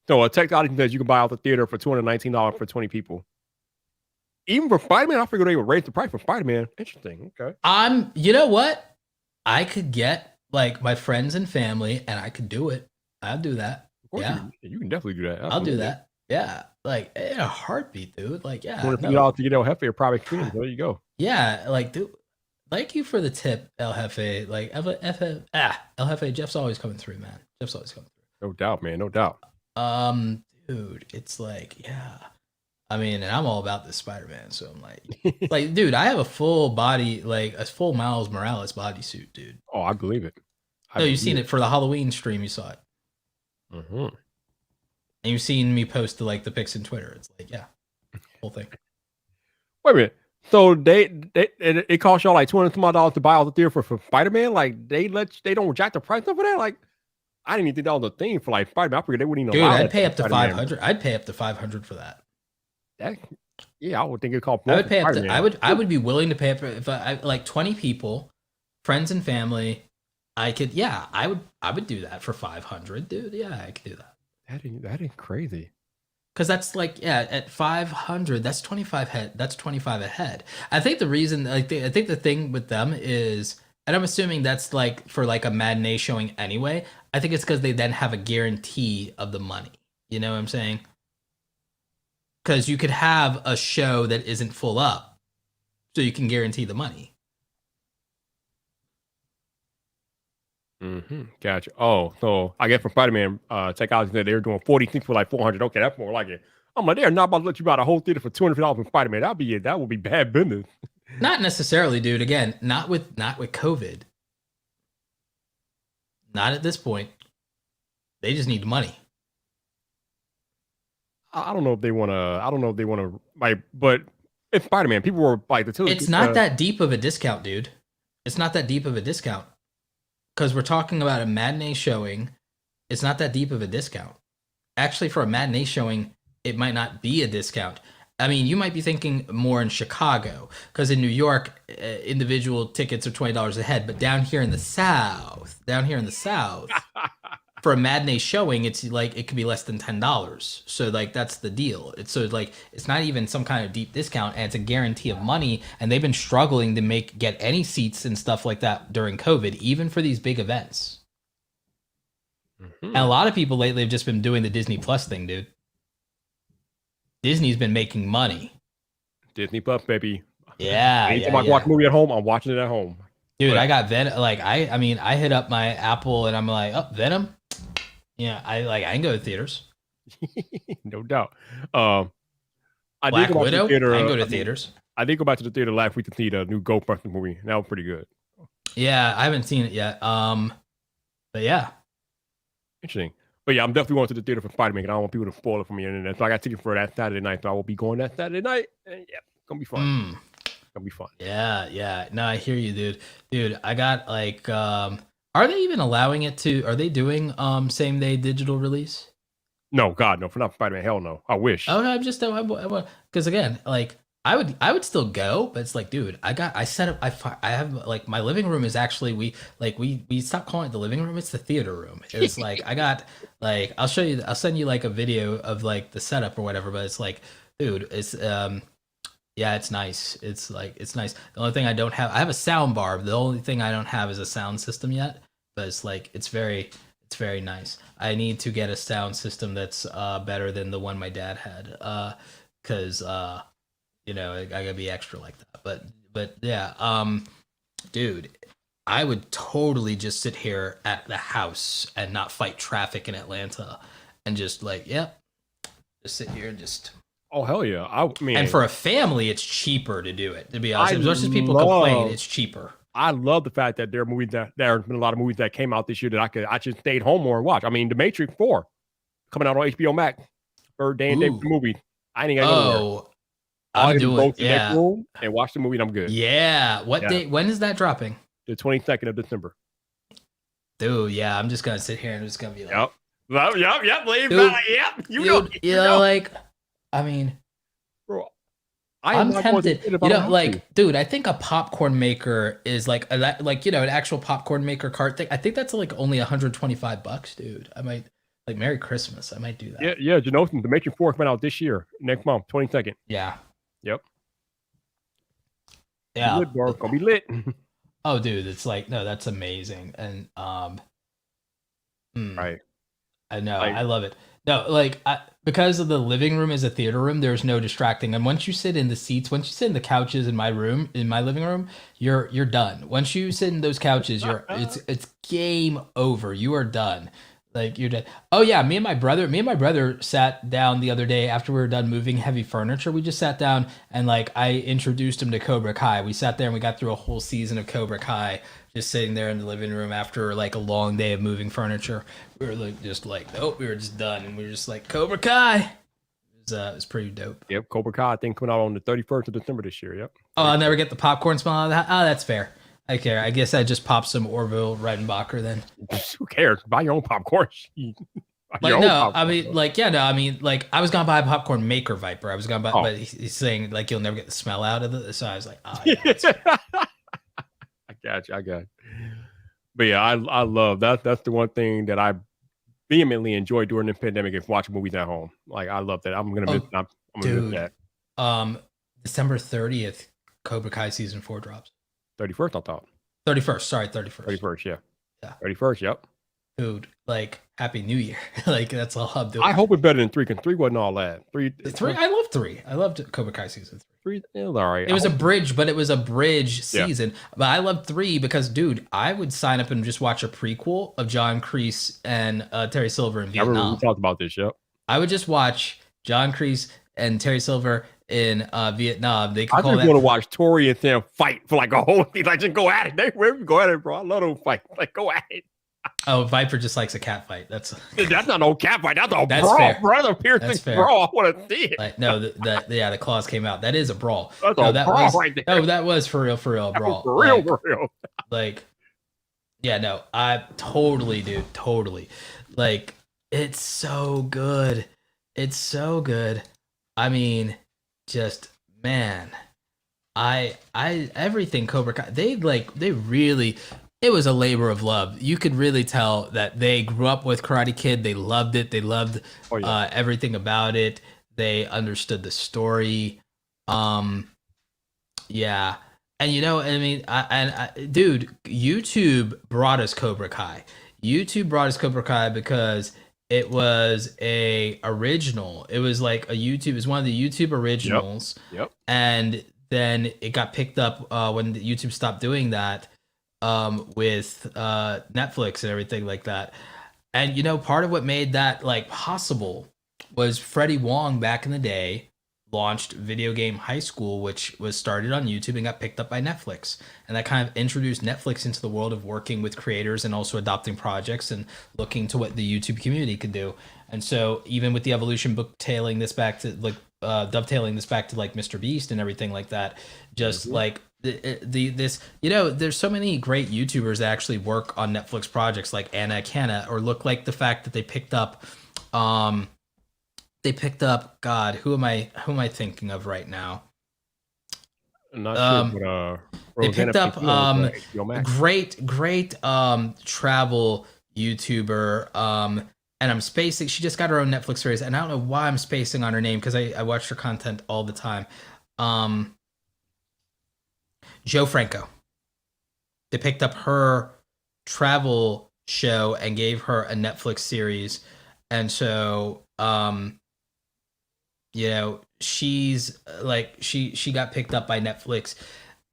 So a technology says you can buy out the theater for $219 for 20 people. Even for Spider-Man, I figured they would raise the price for Spider-Man. Interesting. Okay. You know what? I could get like my friends and family, and I could do it. I'll do that. Yeah, you can definitely do that. Absolutely. I'll do that. Yeah, like in a heartbeat, dude. Like, yeah, $250 to get El Jefe or private screen. There you go. Yeah, like, dude. Thank you for the tip, El Jefe. Like, El Jefe. Jeff's always coming through, man. Jeff's always coming through. No doubt, man. No doubt. Dude, it's like, yeah. I mean, and I'm all about this Spider-Man, so I'm like, dude, I have a full body, like a full Miles Morales bodysuit, dude. Oh, I believe it. No, you've seen it for the Halloween stream. You saw it. Mm-hmm. And you've seen me post the pics on Twitter. It's like, yeah, whole thing. Wait a minute. So it cost y'all like $200 to buy all the theater for Spider-Man? Like they don't jack the price up for that? Like I didn't even think that was a thing for like Spider-Man. I figured they wouldn't even allow. Dude, I'd pay up to $500. I'd pay up to $500 for that. Yeah, I would think it cost more. I would pay up to, I would be willing to pay up for if I like 20 people, friends and family. I could, yeah, I would do that for 500, dude. Yeah, I could do that. That ain't crazy. Because that's like, yeah, at 500, that's 25 head. That's 25 a head. I think the reason, I think the thing with them is, and I'm assuming that's like for like a matinee showing anyway. I think it's because they then have a guarantee of the money. You know what I'm saying? Because you could have a show that isn't full up, so you can guarantee the money. Mm-hmm. Gotcha. Oh, so I guess for Spider-Man, technology said they were doing 40 things for like 400. Okay, that's more like it. I'm like, they're not about to let you buy the whole theater for $200 for Spider-Man. That would be bad business. Not necessarily, dude. Again, not with COVID. Not at this point. They just need the money. I don't know if they want to like, but it's Spider-Man. People were like, it's not that deep of a discount, dude. It's not that deep of a discount. Because we're talking about a matinee showing. It's not that deep of a discount. Actually, for a matinee showing, it might not be a discount. I mean, you might be thinking more in Chicago. Because in New York, individual tickets are $20 a head. But down here in the South, for a matinee showing, it's like it could be less than $10. So like that's the deal. It's not even some kind of deep discount, and it's a guarantee of money. And they've been struggling to get any seats and stuff like that during COVID, even for these big events. Mm-hmm. And a lot of people lately have just been doing the Disney Plus thing, dude. Disney's been making money. Disney Plus, baby. Yeah. Anytime I watch a movie at home, I'm watching it at home. Dude, I got Venom. Like I mean, I hit up my Apple and I'm like, oh, Venom. Yeah, I can go to theaters. No doubt. Black Widow. I can go to theaters. I did go back to the theater last week to see the new Ghostbusters movie. That was pretty good. Yeah, I haven't seen it yet. But yeah, interesting. But yeah, I'm definitely going to the theater for Spider-Man. I don't want people to spoil it for me. And so I got tickets for that Saturday night. So I will be going that Saturday night. And yeah, it's gonna be fun. Gonna be fun. Yeah. No, I hear you, dude. I got like, are they even allowing it to? Are they doing same day digital release? No, God, no. For not Spider-Man, hell no. I wish. Oh no, I'm just because again, like I would still go, but it's like, dude, I have like my living room is actually we stopped calling it the living room. It's the theater room. It's like I got like I'll send you like a video of like the setup or whatever. But it's like, dude, it's yeah, it's nice. It's nice. The only thing I don't have, I have a sound bar. But the only thing I don't have is a sound system yet. But it's like it's very nice. I need to get a sound system that's better than the one my dad had. Because you know, I gotta be extra like that. But yeah, dude, I would totally just sit here at the house and not fight traffic in Atlanta, and just like, yep, just sit here and just. Oh hell yeah! I mean, And for a family, it's cheaper to do it. To be honest, I as much as people complain, it's cheaper. I love the fact that there are movies that there have been a lot of movies that came out this year that I just stayed home more and watch. I mean, The Matrix 4 coming out on HBO Max, third day and day for the Ooh. movie. I ain't gotta go nowhere. Oh, All I I'm gotta do is go doing to the next yeah. room and watch the movie, and I'm good. Yeah. What Yeah. date? When is that dropping? The 22nd of December. Dude, yeah. I'm just gonna sit here and it's gonna be like, Yep. Yep. Leave Dude, that. Yep. you know, like, I mean, Bro, I'm not going to tempted. sit You if I don't know, have like, to. dude, I think a popcorn maker is like, like, you know, an actual popcorn maker cart thing. I think that's like only $125, dude. I might, like, Merry Christmas. I might do that. Yeah. Janosin, The Matrix 4 coming out this year, next month, 22nd. Yeah. Yep. Yeah. Lit, bro. Gonna be lit. Oh, dude, it's like, no, that's amazing. And, Right. I know. Like- I love it. No, like, because of the living room is a theater room, there's no distracting. And once you sit in the seats, once you sit in the couches in my room, in my living room, you're done. Once you sit in those couches, it's game over. You are done. Like, you're dead. Oh yeah, me and my brother sat down the other day after we were done moving heavy furniture. We just sat down and, like, I introduced him to Cobra Kai. We sat there and we got through a whole season of Cobra Kai, just sitting there in the living room after, like, a long day of moving furniture. We were like, nope, we were just done, and we were just like, Cobra Kai. It was pretty dope. Yep. Cobra Kai, I think, coming out on the 31st of December this year. Yep. Oh, I'll never get the popcorn smell out of that. Oh, that's fair. I care. I guess I just pop some Orville Redenbacher then. Who cares? Buy your own popcorn. Like, no, I mean, like, yeah, no, I mean, like, I was gonna buy a popcorn maker Viper. I was gonna buy, but he's saying, like, you'll never get the smell out of it. So I was like, oh, yeah, I got you. But yeah, I love that. That's the one thing that I vehemently enjoy during the pandemic is watching movies at home. Like, I love that. I'm gonna miss that. December 30th, Cobra Kai season 4 drops. 31st, I thought. 31st. Sorry, 31st. 31st, yeah. Yeah. 31st, yep. Dude, like, Happy New Year. Like, that's all I'm doing. I hope it's better than 3, because 3 wasn't all that. 3, I love 3. I loved Cobra Kai season 3. 3, it was all right. It was a bridge, but it was a bridge season. Yeah. But I loved 3 because, dude, I would sign up and just watch a prequel of John Kreese and Terry Silver in Vietnam. I remember we talked about this, yep. I would just watch John Kreese and Terry Silver in Vietnam. They could I just want to watch Tori and Sam fight for like a whole thing. Like, just go at it. Go at it, bro. I love them fight. Like, go at it. Oh, Viper just likes a cat fight. That's not no cat fight. That's a brawl, fair. brother. Piercing brawl. I want to see it. Like, no, the claws came out. That is a brawl. That's a brawl right there. No, that was for real a brawl. For real. Like, yeah, no, I totally, dude, totally. Like, it's so good. It's so good. I mean, just, man, I everything Cobra Kai, they really, it was a labor of love. You could really tell that they grew up with Karate Kid. They loved it. They loved everything about it. They understood the story. Yeah. And, you know, I mean, dude, YouTube brought us Cobra Kai. YouTube brought us Cobra Kai because it was a original. It was like a YouTube. It was one of the YouTube originals. Yep. And then it got picked up when YouTube stopped doing that with Netflix and everything like that. And, you know, part of what made that, like, possible was Freddie Wong back in the day launched Video Game High School, which was started on YouTube and got picked up by Netflix. And that kind of introduced Netflix into the world of working with creators and also adopting projects and looking to what the YouTube community could do. And so even with the evolution dovetailing this back to like MrBeast and everything like that, just like this, you know, there's so many great YouTubers that actually work on Netflix projects like Anna Akana, or look like the fact that they picked up God, who am I thinking of right now? I'm not sure, but they picked up great travel YouTuber, and I'm spacing. She just got her own Netflix series, and I don't know why I'm spacing on her name because I watch her content all the time. Joe Franco. They picked up her travel show and gave her a Netflix series, and so you know, she's like she got picked up by Netflix,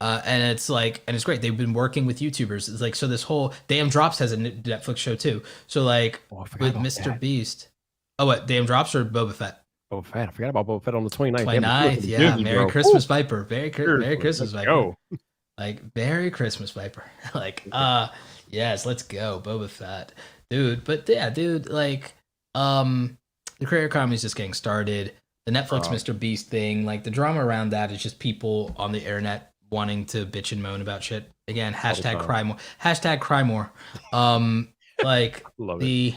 and it's like, and it's great. They've been working with YouTubers. It's like, so this whole Damn Drops has a Netflix show too. So like with MrBeast. Oh, what, Damn Drops or Boba Fett? Boba Fett. I forgot about Boba Fett on the 29th. 29th, yeah. Disney, Merry bro. Christmas, Woo! Viper. Merry Christmas, Let's Viper. go. Like, Merry Christmas, Viper. Like, yes, let's go, Boba Fett, dude. But yeah, dude, like, the creator economy is just getting started. The Netflix MrBeast thing, like the drama around that is just people on the internet wanting to bitch and moan about shit. Again, hashtag cry more. Hashtag cry more. Like Love the,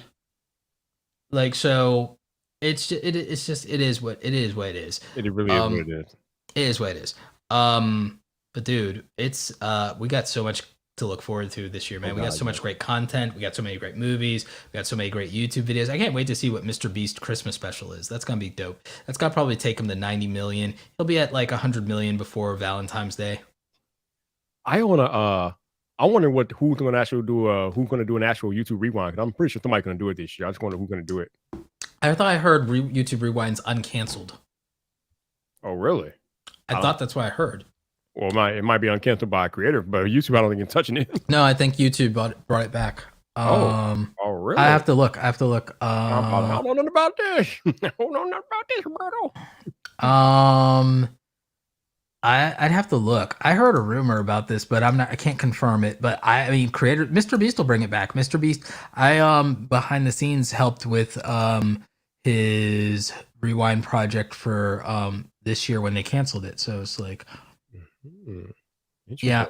like, so it's just, it is what it is. It really is what it is. It is what it is. But dude, it's we got so much to look forward to this year, man. We got so much great content. We got so many great movies. We got so many great YouTube videos. I can't wait to see what MrBeast Christmas special is. That's gonna be dope. That's gonna probably take him to 90 million. He'll be at like 100 million before Valentine's Day. I wonder who's gonna actually do an actual YouTube rewind. I'm pretty sure somebody's gonna do it this year. I just wonder who's gonna do it. I thought I heard YouTube Rewind's uncanceled. Oh, really? I thought that's what I heard. Well, it might be uncanceled by a creator, but YouTube, I don't think it's touching it. No, I think YouTube brought it back. Oh, really? I have to look. I don't know nothing about this. I don't know nothing about this, Roberto. I'd have to look. I heard a rumor about this, but I can't confirm it. But I mean, creator MrBeast will bring it back. MrBeast, I behind the scenes helped with his rewind project for this year when they canceled it. So it's like, yeah.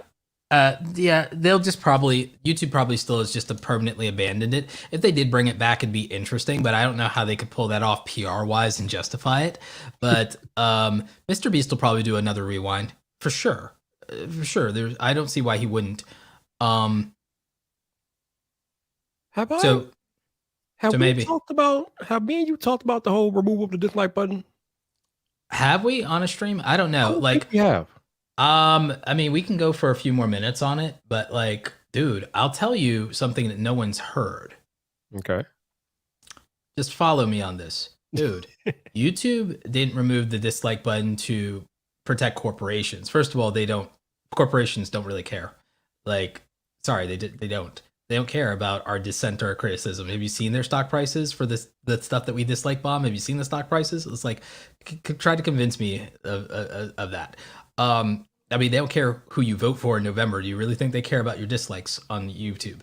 They'll just YouTube probably still has just permanently abandoned it. If they did bring it back, it'd be interesting, but I don't know how they could pull that off PR wise and justify it. But MrBeast will probably do another rewind for sure. I don't see why he wouldn't. Have me and you talked about the whole removal of the dislike button? Have we on a stream? I don't know. We have. I mean, we can go for a few more minutes on it, but like, dude, I'll tell you something that no one's heard. Okay. Just follow me on this. Dude, YouTube didn't remove the dislike button to protect corporations. First of all, corporations don't really care. Like, sorry, they don't. They don't care about our dissent or criticism. Have you seen their stock prices for the stuff that we dislike bomb? Have you seen the stock prices? It's like, try to convince me of that. I mean, they don't care who you vote for in November. Do you really think they care about your dislikes on YouTube?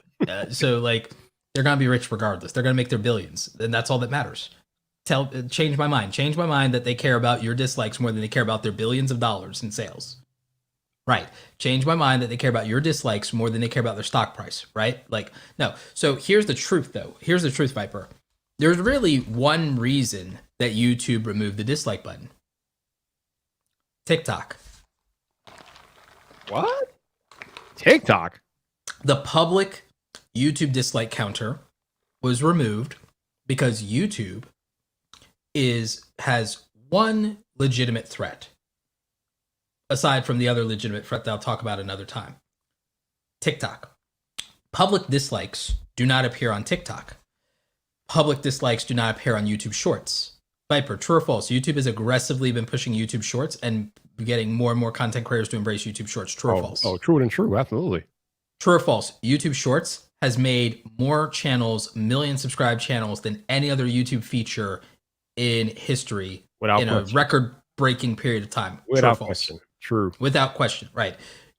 So like, they're going to be rich regardless. They're going to make their billions. And that's all that matters. Change my mind that they care about your dislikes more than they care about their billions of dollars in sales. Right. Change my mind that they care about your dislikes more than they care about their stock price. Right. Like, no. So here's the truth though. Here's the truth, Viper. There's really one reason that YouTube removed the dislike button. TikTok. What? TikTok? The public YouTube dislike was removed because YouTube has one legitimate threat, aside from the other legitimate threat that I'll talk about another time. TikTok. Public dislikes do not appear on TikTok. Public dislikes do not appear on YouTube Shorts. Viper, true or false? YouTube has aggressively been pushing YouTube Shorts and getting more and more content creators to embrace YouTube Shorts. True or false? Oh, true and true. Absolutely. True or false? YouTube Shorts has made more channels, million subscribed channels, than any other YouTube feature in history a record-breaking period of time. Without question. True. Without question, right.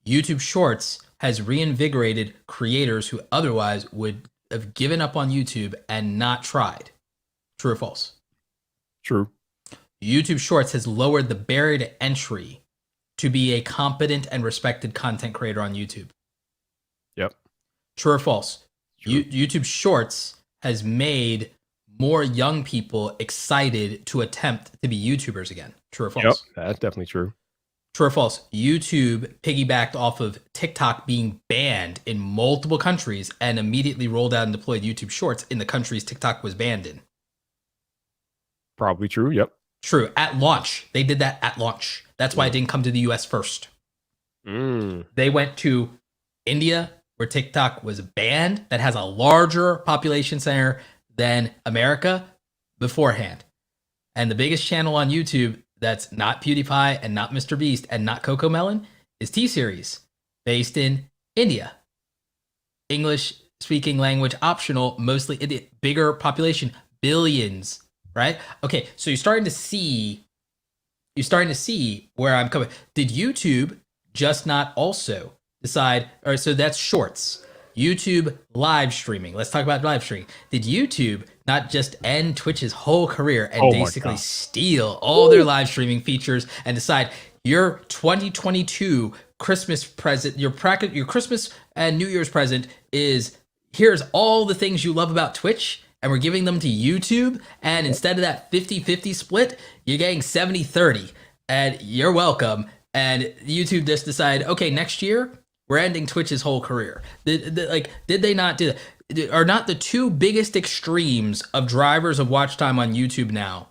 YouTube Shorts has reinvigorated creators who otherwise would have given up on YouTube and not tried. True or false? True. YouTube Shorts has lowered the barrier to entry to be a competent and respected content creator on YouTube. Yep. True or false? True. YouTube Shorts has made more young people excited to attempt to be YouTubers again. True or false? Yep, that's definitely true. True or false? YouTube piggybacked off of TikTok being banned in multiple countries and immediately rolled out and deployed YouTube Shorts in the countries TikTok was banned in. Probably true. Yep. True. At launch. They did that at launch. That's why it didn't come to the US first. They went to India, where TikTok was banned, that has a larger population center than America, beforehand. And the biggest channel on YouTube that's not PewDiePie and not MrBeast and not CoComelon is T-Series, based in India. English speaking language optional, mostly India, bigger population, billions right? Okay, so you're starting to see where I'm coming. Did YouTube just not also decide, or so that's shorts. YouTube live streaming. Let's talk about live streaming. Did YouTube not just end Twitch's whole career and Oh my basically God. steal all their live streaming features and decide your 2022 Christmas present, your Christmas and New Year's present is here's all the things you love about Twitch and we're giving them to YouTube, and instead of that 50-50 split, you're getting 70-30, and you're welcome. And YouTube just decided, okay, next year we're ending Twitch's whole career. Did they not do that? Are not the two biggest extremes of drivers of watch time on YouTube now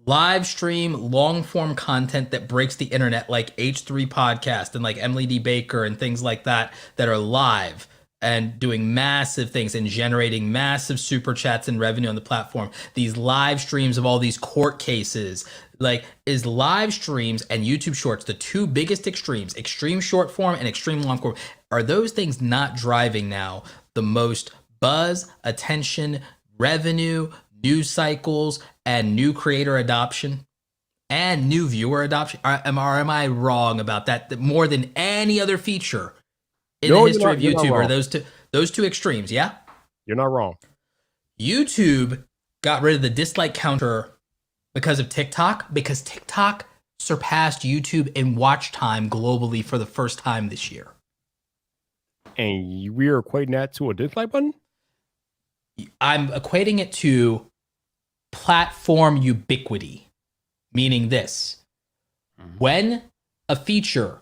live stream long form content that breaks the internet, like H3 Podcast and like Emily D. Baker and things like that are live and doing massive things and generating massive super chats and revenue on the platform. These live streams of all these court cases, like, is live streams and YouTube Shorts the two biggest extremes, extreme short form and extreme long form? Are those things not driving now the most buzz, attention, revenue, news cycles, and new creator adoption and new viewer adoption? Am I wrong about that? More than any other feature in the history of YouTube are those two extremes, yeah? You're not wrong. YouTube got rid of the dislike counter because of TikTok, because TikTok surpassed YouTube in watch time globally for the first time this year. And we are equating that to a dislike button? I'm equating it to platform ubiquity, meaning this. When a feature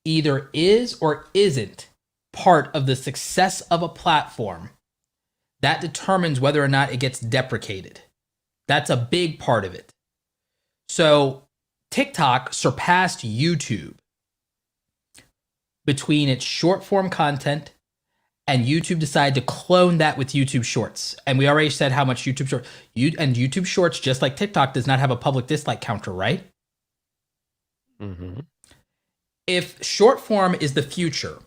either is or isn't part of the success of a platform, that determines whether or not it gets deprecated. That's a big part of it. So TikTok surpassed YouTube between its short form content, and YouTube decided to clone that with YouTube Shorts. And we already said how much YouTube Shorts, just like TikTok, does not have a public dislike counter, right? Mm-hmm. If short form is the future,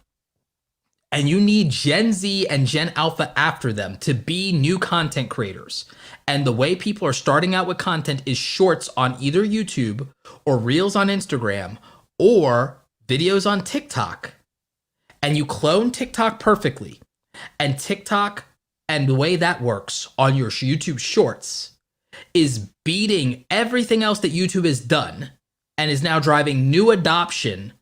and you need Gen Z and Gen Alpha after them to be new content creators, and the way people are starting out with content is shorts on either YouTube or reels on Instagram or videos on TikTok, and you clone TikTok perfectly, and TikTok and the way that works on your YouTube Shorts is beating everything else that YouTube has done and is now driving new adoption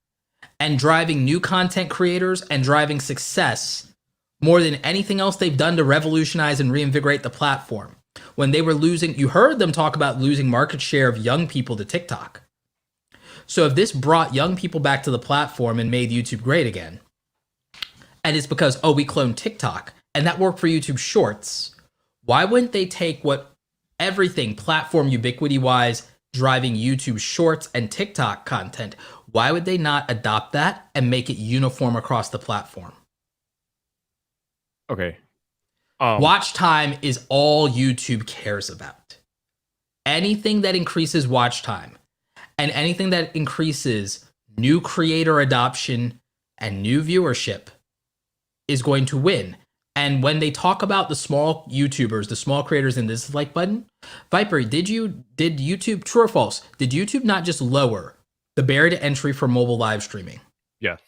and driving new content creators and driving success more than anything else they've done to revolutionize and reinvigorate the platform. When they were losing, you heard them talk about losing market share of young people to TikTok. So if this brought young people back to the platform and made YouTube great again, and it's because, oh, we cloned TikTok and that worked for YouTube Shorts, why wouldn't they take what everything platform ubiquity wise driving YouTube Shorts and TikTok content, why would they not adopt that and make it uniform across the platform? Okay. Watch time is all YouTube cares about. Anything that increases watch time and anything that increases new creator adoption and new viewership is going to win. And when they talk about the small YouTubers, the small creators in this dislike button, Viper, did YouTube, true or false, did YouTube not just lower the barrier to entry for mobile live streaming? Yes.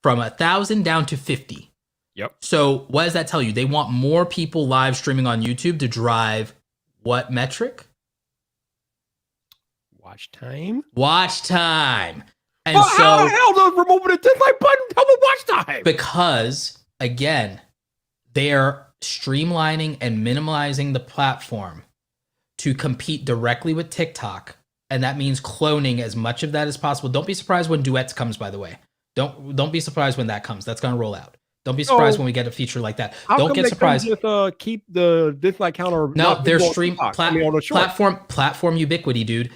From 1,000 down to 50. Yep. So what does that tell you? They want more people live streaming on YouTube to drive what metric? Watch time. Watch time. And well, so how the hell does removing the dislike button help with watch time? Because, again, they are streamlining and minimizing the platform to compete directly with TikTok. And that means cloning as much of that as possible. Don't be surprised when Duets comes, by the way. Don't be surprised when that comes. That's going to roll out. Don't be surprised when we get a feature like that. Don't get surprised. Just keep the dislike counter. No, they're platform ubiquity, dude.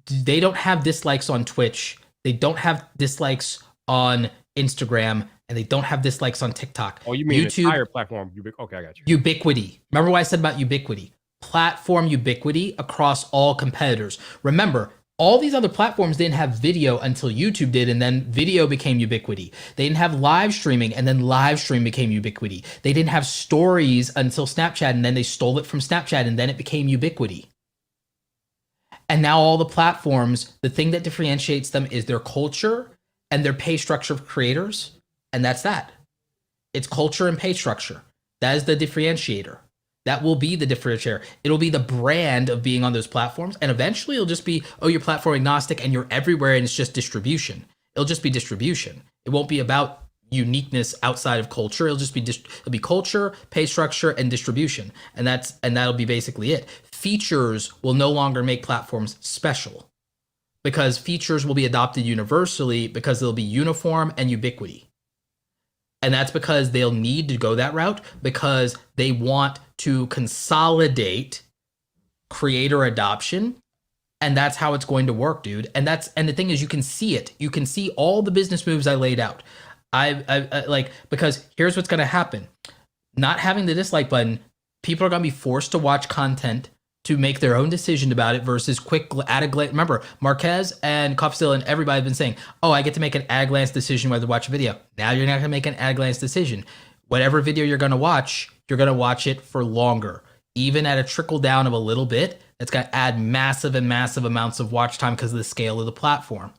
They don't have dislikes on Twitch. They don't have dislikes on Instagram, and they don't have dislikes on TikTok. Oh, you mean YouTube, entire platform? Okay, I got you. Ubiquity. Remember what I said about ubiquity? Platform ubiquity across all competitors. Remember, All these other platforms didn't have video until YouTube did, and then video became ubiquity. They didn't have live streaming, and then live stream became ubiquity. They didn't have stories until Snapchat, and then they stole it from Snapchat, and then it became ubiquity. And now all the platforms, the thing that differentiates them is their culture and their pay structure of creators, and that's that. It's culture and pay structure. That is the differentiator. That will be the differentiator. It'll be the brand of being on those platforms. And eventually it'll just be, oh, you're platform agnostic and you're everywhere and it's just distribution. It'll just be distribution. It won't be about uniqueness outside of culture. It'll just be, it'll be culture, pay structure, and distribution. And that'll be basically it. Features will no longer make platforms special because features will be adopted universally because they'll be uniform and ubiquity. And that's because they'll need to go that route because they want to consolidate creator adoption. And that's how it's going to work, dude. And the thing is, you can see it. You can see all the business moves I laid out. I like, because here's what's going to happen. Not having the dislike button, people are going to be forced to watch content to make their own decision about it versus quick at a glance. Remember, Marquez and Coffstill and everybody have been saying, oh, I get to make an at a glance decision whether to watch a video. Now you're not going to make an at a glance decision. Whatever video you're going to watch, you're going to watch it for longer. Even at a trickle down of a little bit, that's going to add massive and massive amounts of watch time because of the scale of the platform.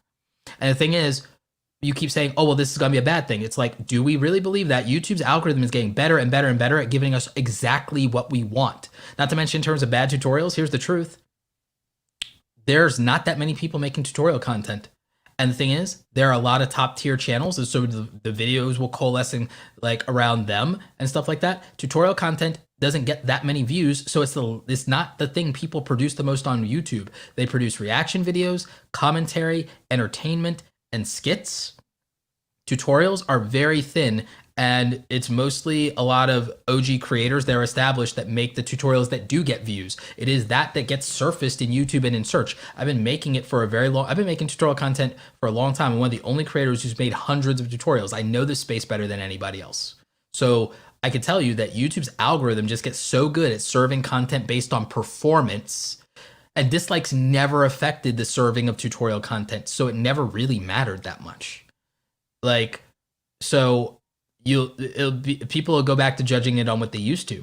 And the thing is, you keep saying, oh, well, this is going to be a bad thing. It's like, do we really believe that? YouTube's algorithm is getting better and better and better at giving us exactly what we want. Not to mention in terms of bad tutorials, here's the truth. There's not that many people making tutorial content. And the thing is, there are a lot of top tier channels, and so the videos will coalesce in, like around them and stuff like that. Tutorial content doesn't get that many views, so it's not the thing people produce the most on YouTube. They produce reaction videos, commentary, entertainment, and skits. Tutorials are very thin, and it's mostly a lot of OG creators that are established that make the tutorials that do get views. It is that gets surfaced in YouTube and in search. I've been making tutorial content for a long time. I'm one of the only creators who's made hundreds of tutorials. I know this space better than anybody else. So I can tell you that YouTube's algorithm just gets so good at serving content based on performance, and dislikes never affected the serving of tutorial content, so it never really mattered that much. Like, so people will go back to judging it on what they used to.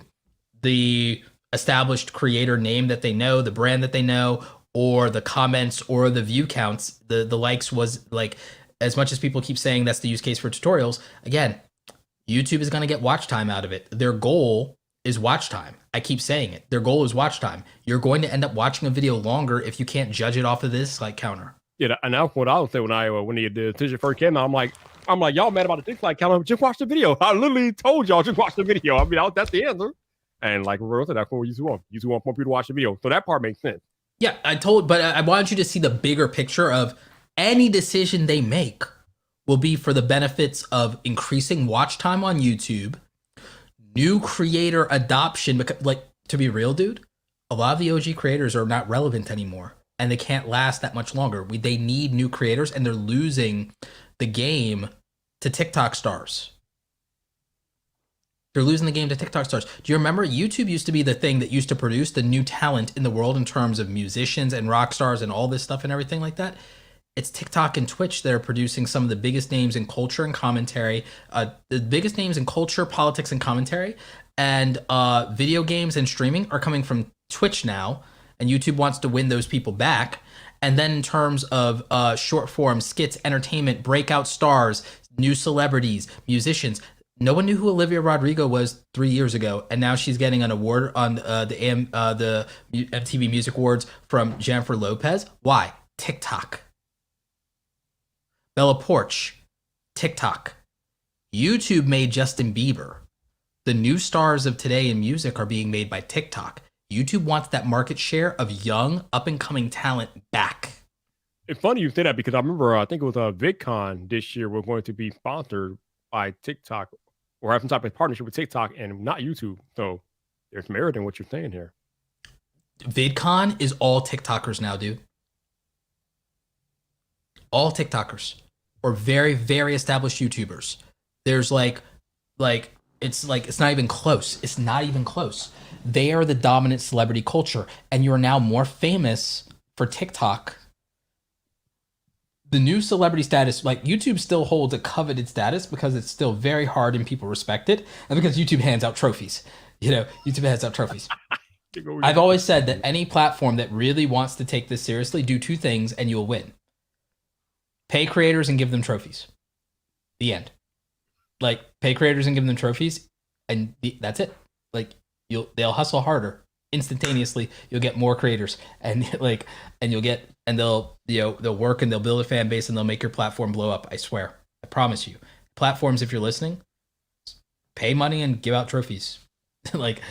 The established creator name that they know, the brand that they know, or the comments or the view counts, the likes was like, as much as people keep saying that's the use case for tutorials, again, YouTube is going to get watch time out of it. Their goal is watch time. I keep saying it. Their goal is watch time. You're going to end up watching a video longer if you can't judge it off of this like counter. Yeah, and that's what I would say when the decision first came out. I'm like, y'all mad about the dislike counter? Just watch the video. I literally told y'all just watch the video. I mean, that's the answer. And like Roy said, that's what we used to want. You used to want more people to watch the video. So that part makes sense. Yeah, but I wanted you to see the bigger picture of any decision they make will be for the benefits of increasing watch time on YouTube, new creator adoption. Because, like, to be real, dude, a lot of the OG creators are not relevant anymore, and they can't last that much longer. They need new creators, and they're losing the game to TikTok stars. They're losing the game to TikTok stars. Do you remember YouTube used to be the thing that used to produce the new talent in the world in terms of musicians and rock stars and all this stuff and everything like that? It's TikTok and Twitch that are producing some of the biggest names in culture and commentary, the biggest names in culture, politics, and commentary, and video games and streaming are coming from Twitch now, and YouTube wants to win those people back. And then in terms of short form skits, entertainment, breakout stars, new celebrities, musicians, no one knew who Olivia Rodrigo was 3 years ago, and now she's getting an award on the MTV Music Awards from Jennifer Lopez. Why? TikTok. Bella Poarch, TikTok. YouTube made Justin Bieber. The new stars of today in music are being made by TikTok. YouTube wants that market share of young, up-and-coming talent back. It's funny you say that because I remember, I think it was VidCon this year, we're going to be sponsored by TikTok or have some type of partnership with TikTok and not YouTube. So there's merit in what you're saying here. VidCon is all TikTokers now, dude. All TikTokers or very, very established YouTubers. There's it's not even close. It's not even close. They are the dominant celebrity culture, and you are now more famous for TikTok the new celebrity status, like YouTube still holds a coveted status because it's still very hard and people respect it, and because YouTube hands out trophies. You know, YouTube hands out trophies. I've always said that any platform that really wants to take this seriously, do two things and you'll win. Pay creators and give them trophies. The end. Like, pay creators and give them trophies, and that's it. Like, they'll hustle harder instantaneously. You'll get more creators, and they'll work and they'll build a fan base and they'll make your platform blow up. I swear. I promise you. Platforms, if you're listening, pay money and give out trophies. Like,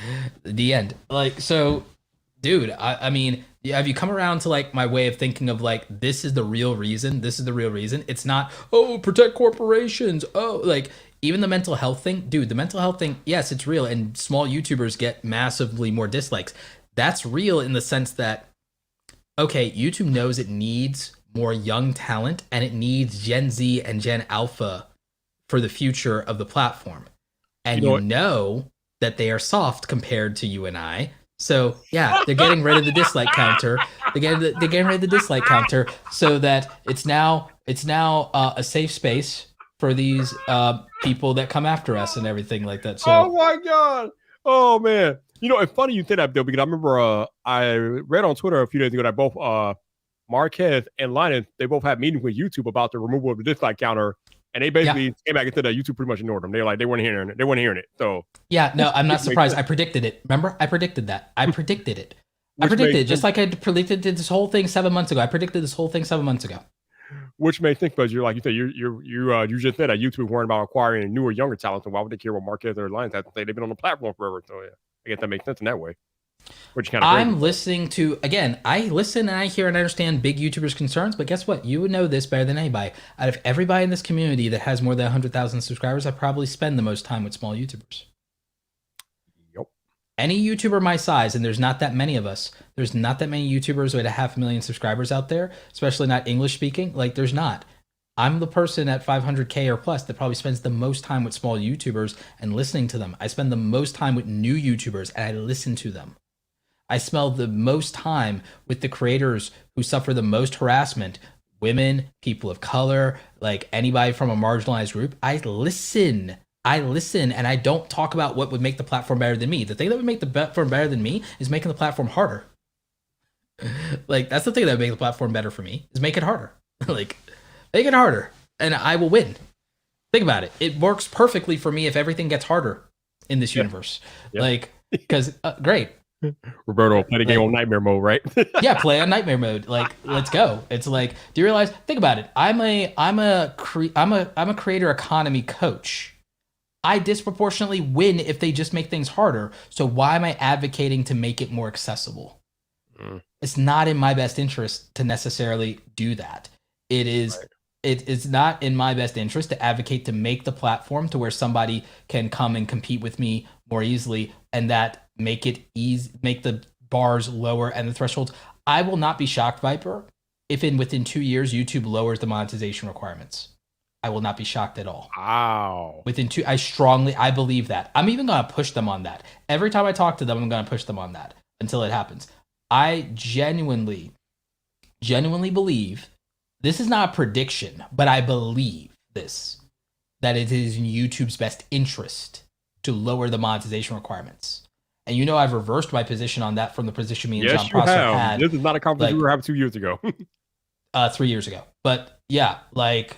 the end. Like, so, dude, I mean, have you come around to like my way of thinking of like, this is the real reason? This is the real reason. It's not, oh, protect corporations. Oh, like, even the mental health thing, dude, the mental health thing, yes, it's real. And small YouTubers get massively more dislikes. That's real in the sense that, okay, YouTube knows it needs more young talent and it needs Gen Z and Gen Alpha for the future of the platform. And you know that they are soft compared to you and I. So yeah, they're getting rid of the dislike counter. They're getting rid of the dislike counter so that it's now a safe space for these people that come after us and everything like that. So, oh my God. Oh man. You know, it's funny you say that, Bill, because I remember I read on Twitter a few days ago that both Marquez and Linus, they both had meetings with YouTube about the removal of the dislike counter. And they basically came back and said that YouTube pretty much ignored them. They were like, they weren't hearing it. So yeah, no, I'm not surprised. I predicted it. Remember? I predicted that. I predicted it. I predicted it, just like I predicted this whole thing 7 months ago. I predicted this whole thing 7 months ago. Which makes sense, because you're like you said, you just said that YouTube weren't about acquiring newer, younger talent. So why would they care what Marquez or Lions have to say? They've been on the platform forever. So yeah, I guess that makes sense in that way. Which kind of I'm listening to, again, I listen and I hear and understand big YouTubers' concerns, but guess what? You would know this better than anybody. Out of everybody in this community that has more than 100,000 subscribers, I probably spend the most time with small YouTubers. Yep. Any YouTuber my size, and there's not that many of us, there's not that many YouTubers with 500,000 subscribers out there, especially not English speaking. Like, there's not. I'm the person at 500K or plus that probably spends the most time with small YouTubers and listening to them. I spend the most time with new YouTubers and I listen to them. I spend the most time with the creators who suffer the most harassment, women, people of color, like anybody from a marginalized group. I listen, and I don't talk about what would make the platform better than me. The thing that would make the platform better than me is making the platform harder. Like, that's the thing that would make the platform better for me, is make it harder. Like, make it harder, and I will win. Think about it. It works perfectly for me if everything gets harder in this universe. Yep. Like, because, great. Roberto, play the game on nightmare mode, right? Yeah, play on nightmare mode. Like, let's go. It's like, do you realize? Think about it. I'm a creator economy coach. I disproportionately win if they just make things harder. So why am I advocating to make it more accessible? It's not in my best interest to necessarily do that. It is. Right. It's not in my best interest to advocate to make the platform to where somebody can come and compete with me more easily, and that make it easy, make the bars lower and the thresholds. I will not be shocked, Viper, if within 2 years YouTube lowers the monetization requirements. I will not be shocked at all. Wow. I believe that. I'm even going to push them on that. Every time I talk to them, I'm going to push them on that until it happens. I genuinely believe, this is not a prediction, but I believe this, that it is in YouTube's best interest to lower the monetization requirements. And you know, I've reversed my position on that from the position me and John Prosser had. This is not a conversation we were having 2 years ago. 3 years ago. But yeah, like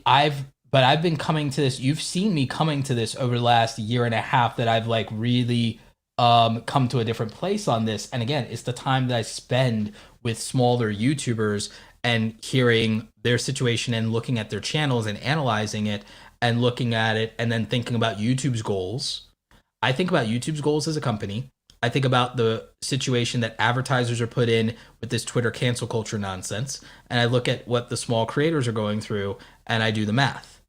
I've been coming to this. You've seen me coming to this over the last year and a half, that I've like really come to a different place on this. And again, it's the time that I spend with smaller YouTubers and hearing their situation and looking at their channels and analyzing it and looking at it and then thinking about YouTube's goals. I think about YouTube's goals as a company. I think about the situation that advertisers are put in with this Twitter cancel culture nonsense. And I look at what the small creators are going through and I do the math.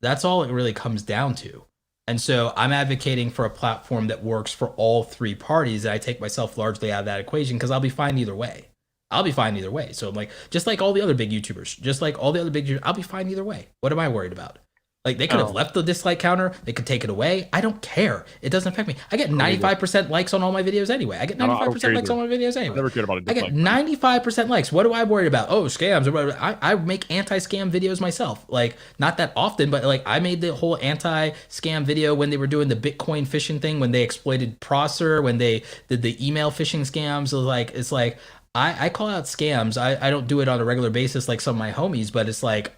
That's all it really comes down to. And so I'm advocating for a platform that works for all three parties. I take myself largely out of that equation because I'll be fine either way. So I'm like, just like all the other big YouTubers, I'll be fine either way. What am I worried about? Like they could have left the dislike counter. They could take it away. I don't care. It doesn't affect me. I get 95% likes on all my videos anyway. I get 95% likes on my videos anyway. I never cared about a I get 95% likes. What do I worry about? Oh, scams. I make anti-scam videos myself. Like not that often, but like I made the whole anti-scam video when they were doing the Bitcoin phishing thing, when they exploited Prosser, when they did the email phishing scams. It's like I call out scams. I don't do it on a regular basis like some of my homies, but it's like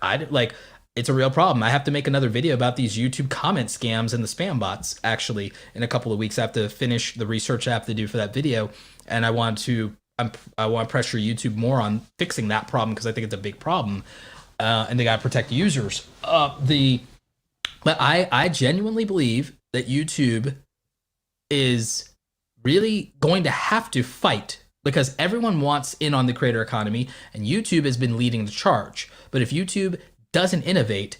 it's a real problem. I have to make another video about these YouTube comment scams and the spam bots actually in a couple of weeks. I have to finish the research I have to do for that video. And I want to pressure YouTube more on fixing that problem because I think it's a big problem. And they got to protect users. But I genuinely believe that YouTube is really going to have to fight because everyone wants in on the creator economy and YouTube has been leading the charge. But if YouTube doesn't innovate,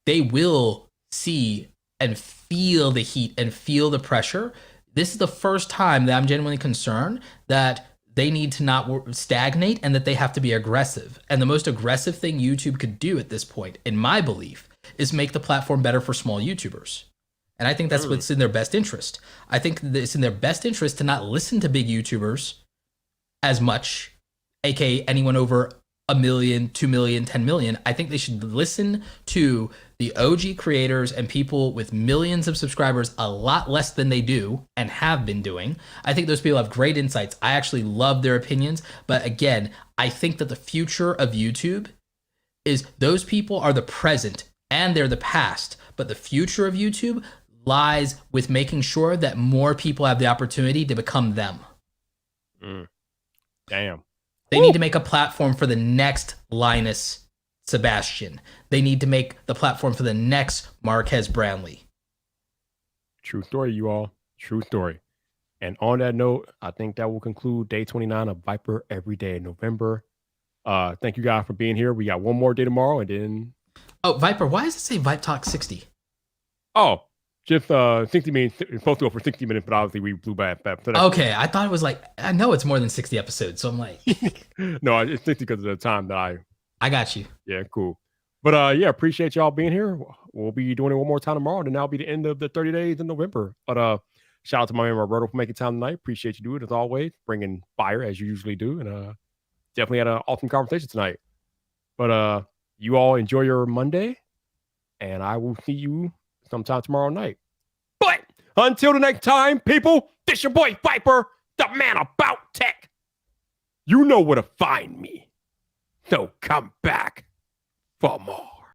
they will see and feel the heat and feel the pressure. This is the first time that I'm genuinely concerned that they need to not stagnate and that they have to be aggressive. And the most aggressive thing YouTube could do at this point, in my belief, is make the platform better for small YouTubers. And I think that's what's in their best interest. I think that it's in their best interest to not listen to big YouTubers as much, aka anyone over 1 million, 2 million, 10 million. I think they should listen to the OG creators and people with millions of subscribers a lot less than they do and have been doing. I think those people have great insights. I actually love their opinions. But again, I think that the future of YouTube is those people are the present and they're the past. But the future of YouTube lies with making sure that more people have the opportunity to become them. Damn. They need to make a platform for the next Linus Sebastian. They need to make the platform for the next Marquez Brownlee. True story, you all. True story. And on that note, I think that will conclude day 29 of Viper Every Day in November. Thank you guys for being here. We got one more day tomorrow and then... Oh, Viper, why does it say VypTalk 60? Oh, just 60 minutes. It's supposed to go for 60 minutes, but obviously we blew back. Okay, I thought it was like, I know it's more than 60 episodes, so I'm like... No, it's 60 because of the time that I got you. Yeah, cool. But yeah, appreciate y'all being here. We'll be doing it one more time tomorrow, and that'll be the end of the 30 days in November. But shout out to my man Roberto for making time tonight. Appreciate you doing it as always, bringing fire as you usually do, and definitely had an awesome conversation tonight. But you all enjoy your Monday, and I will see you sometime tomorrow night. But until the next time, people, this your boy Viper, the man about tech. You know where to find me. So come back for more.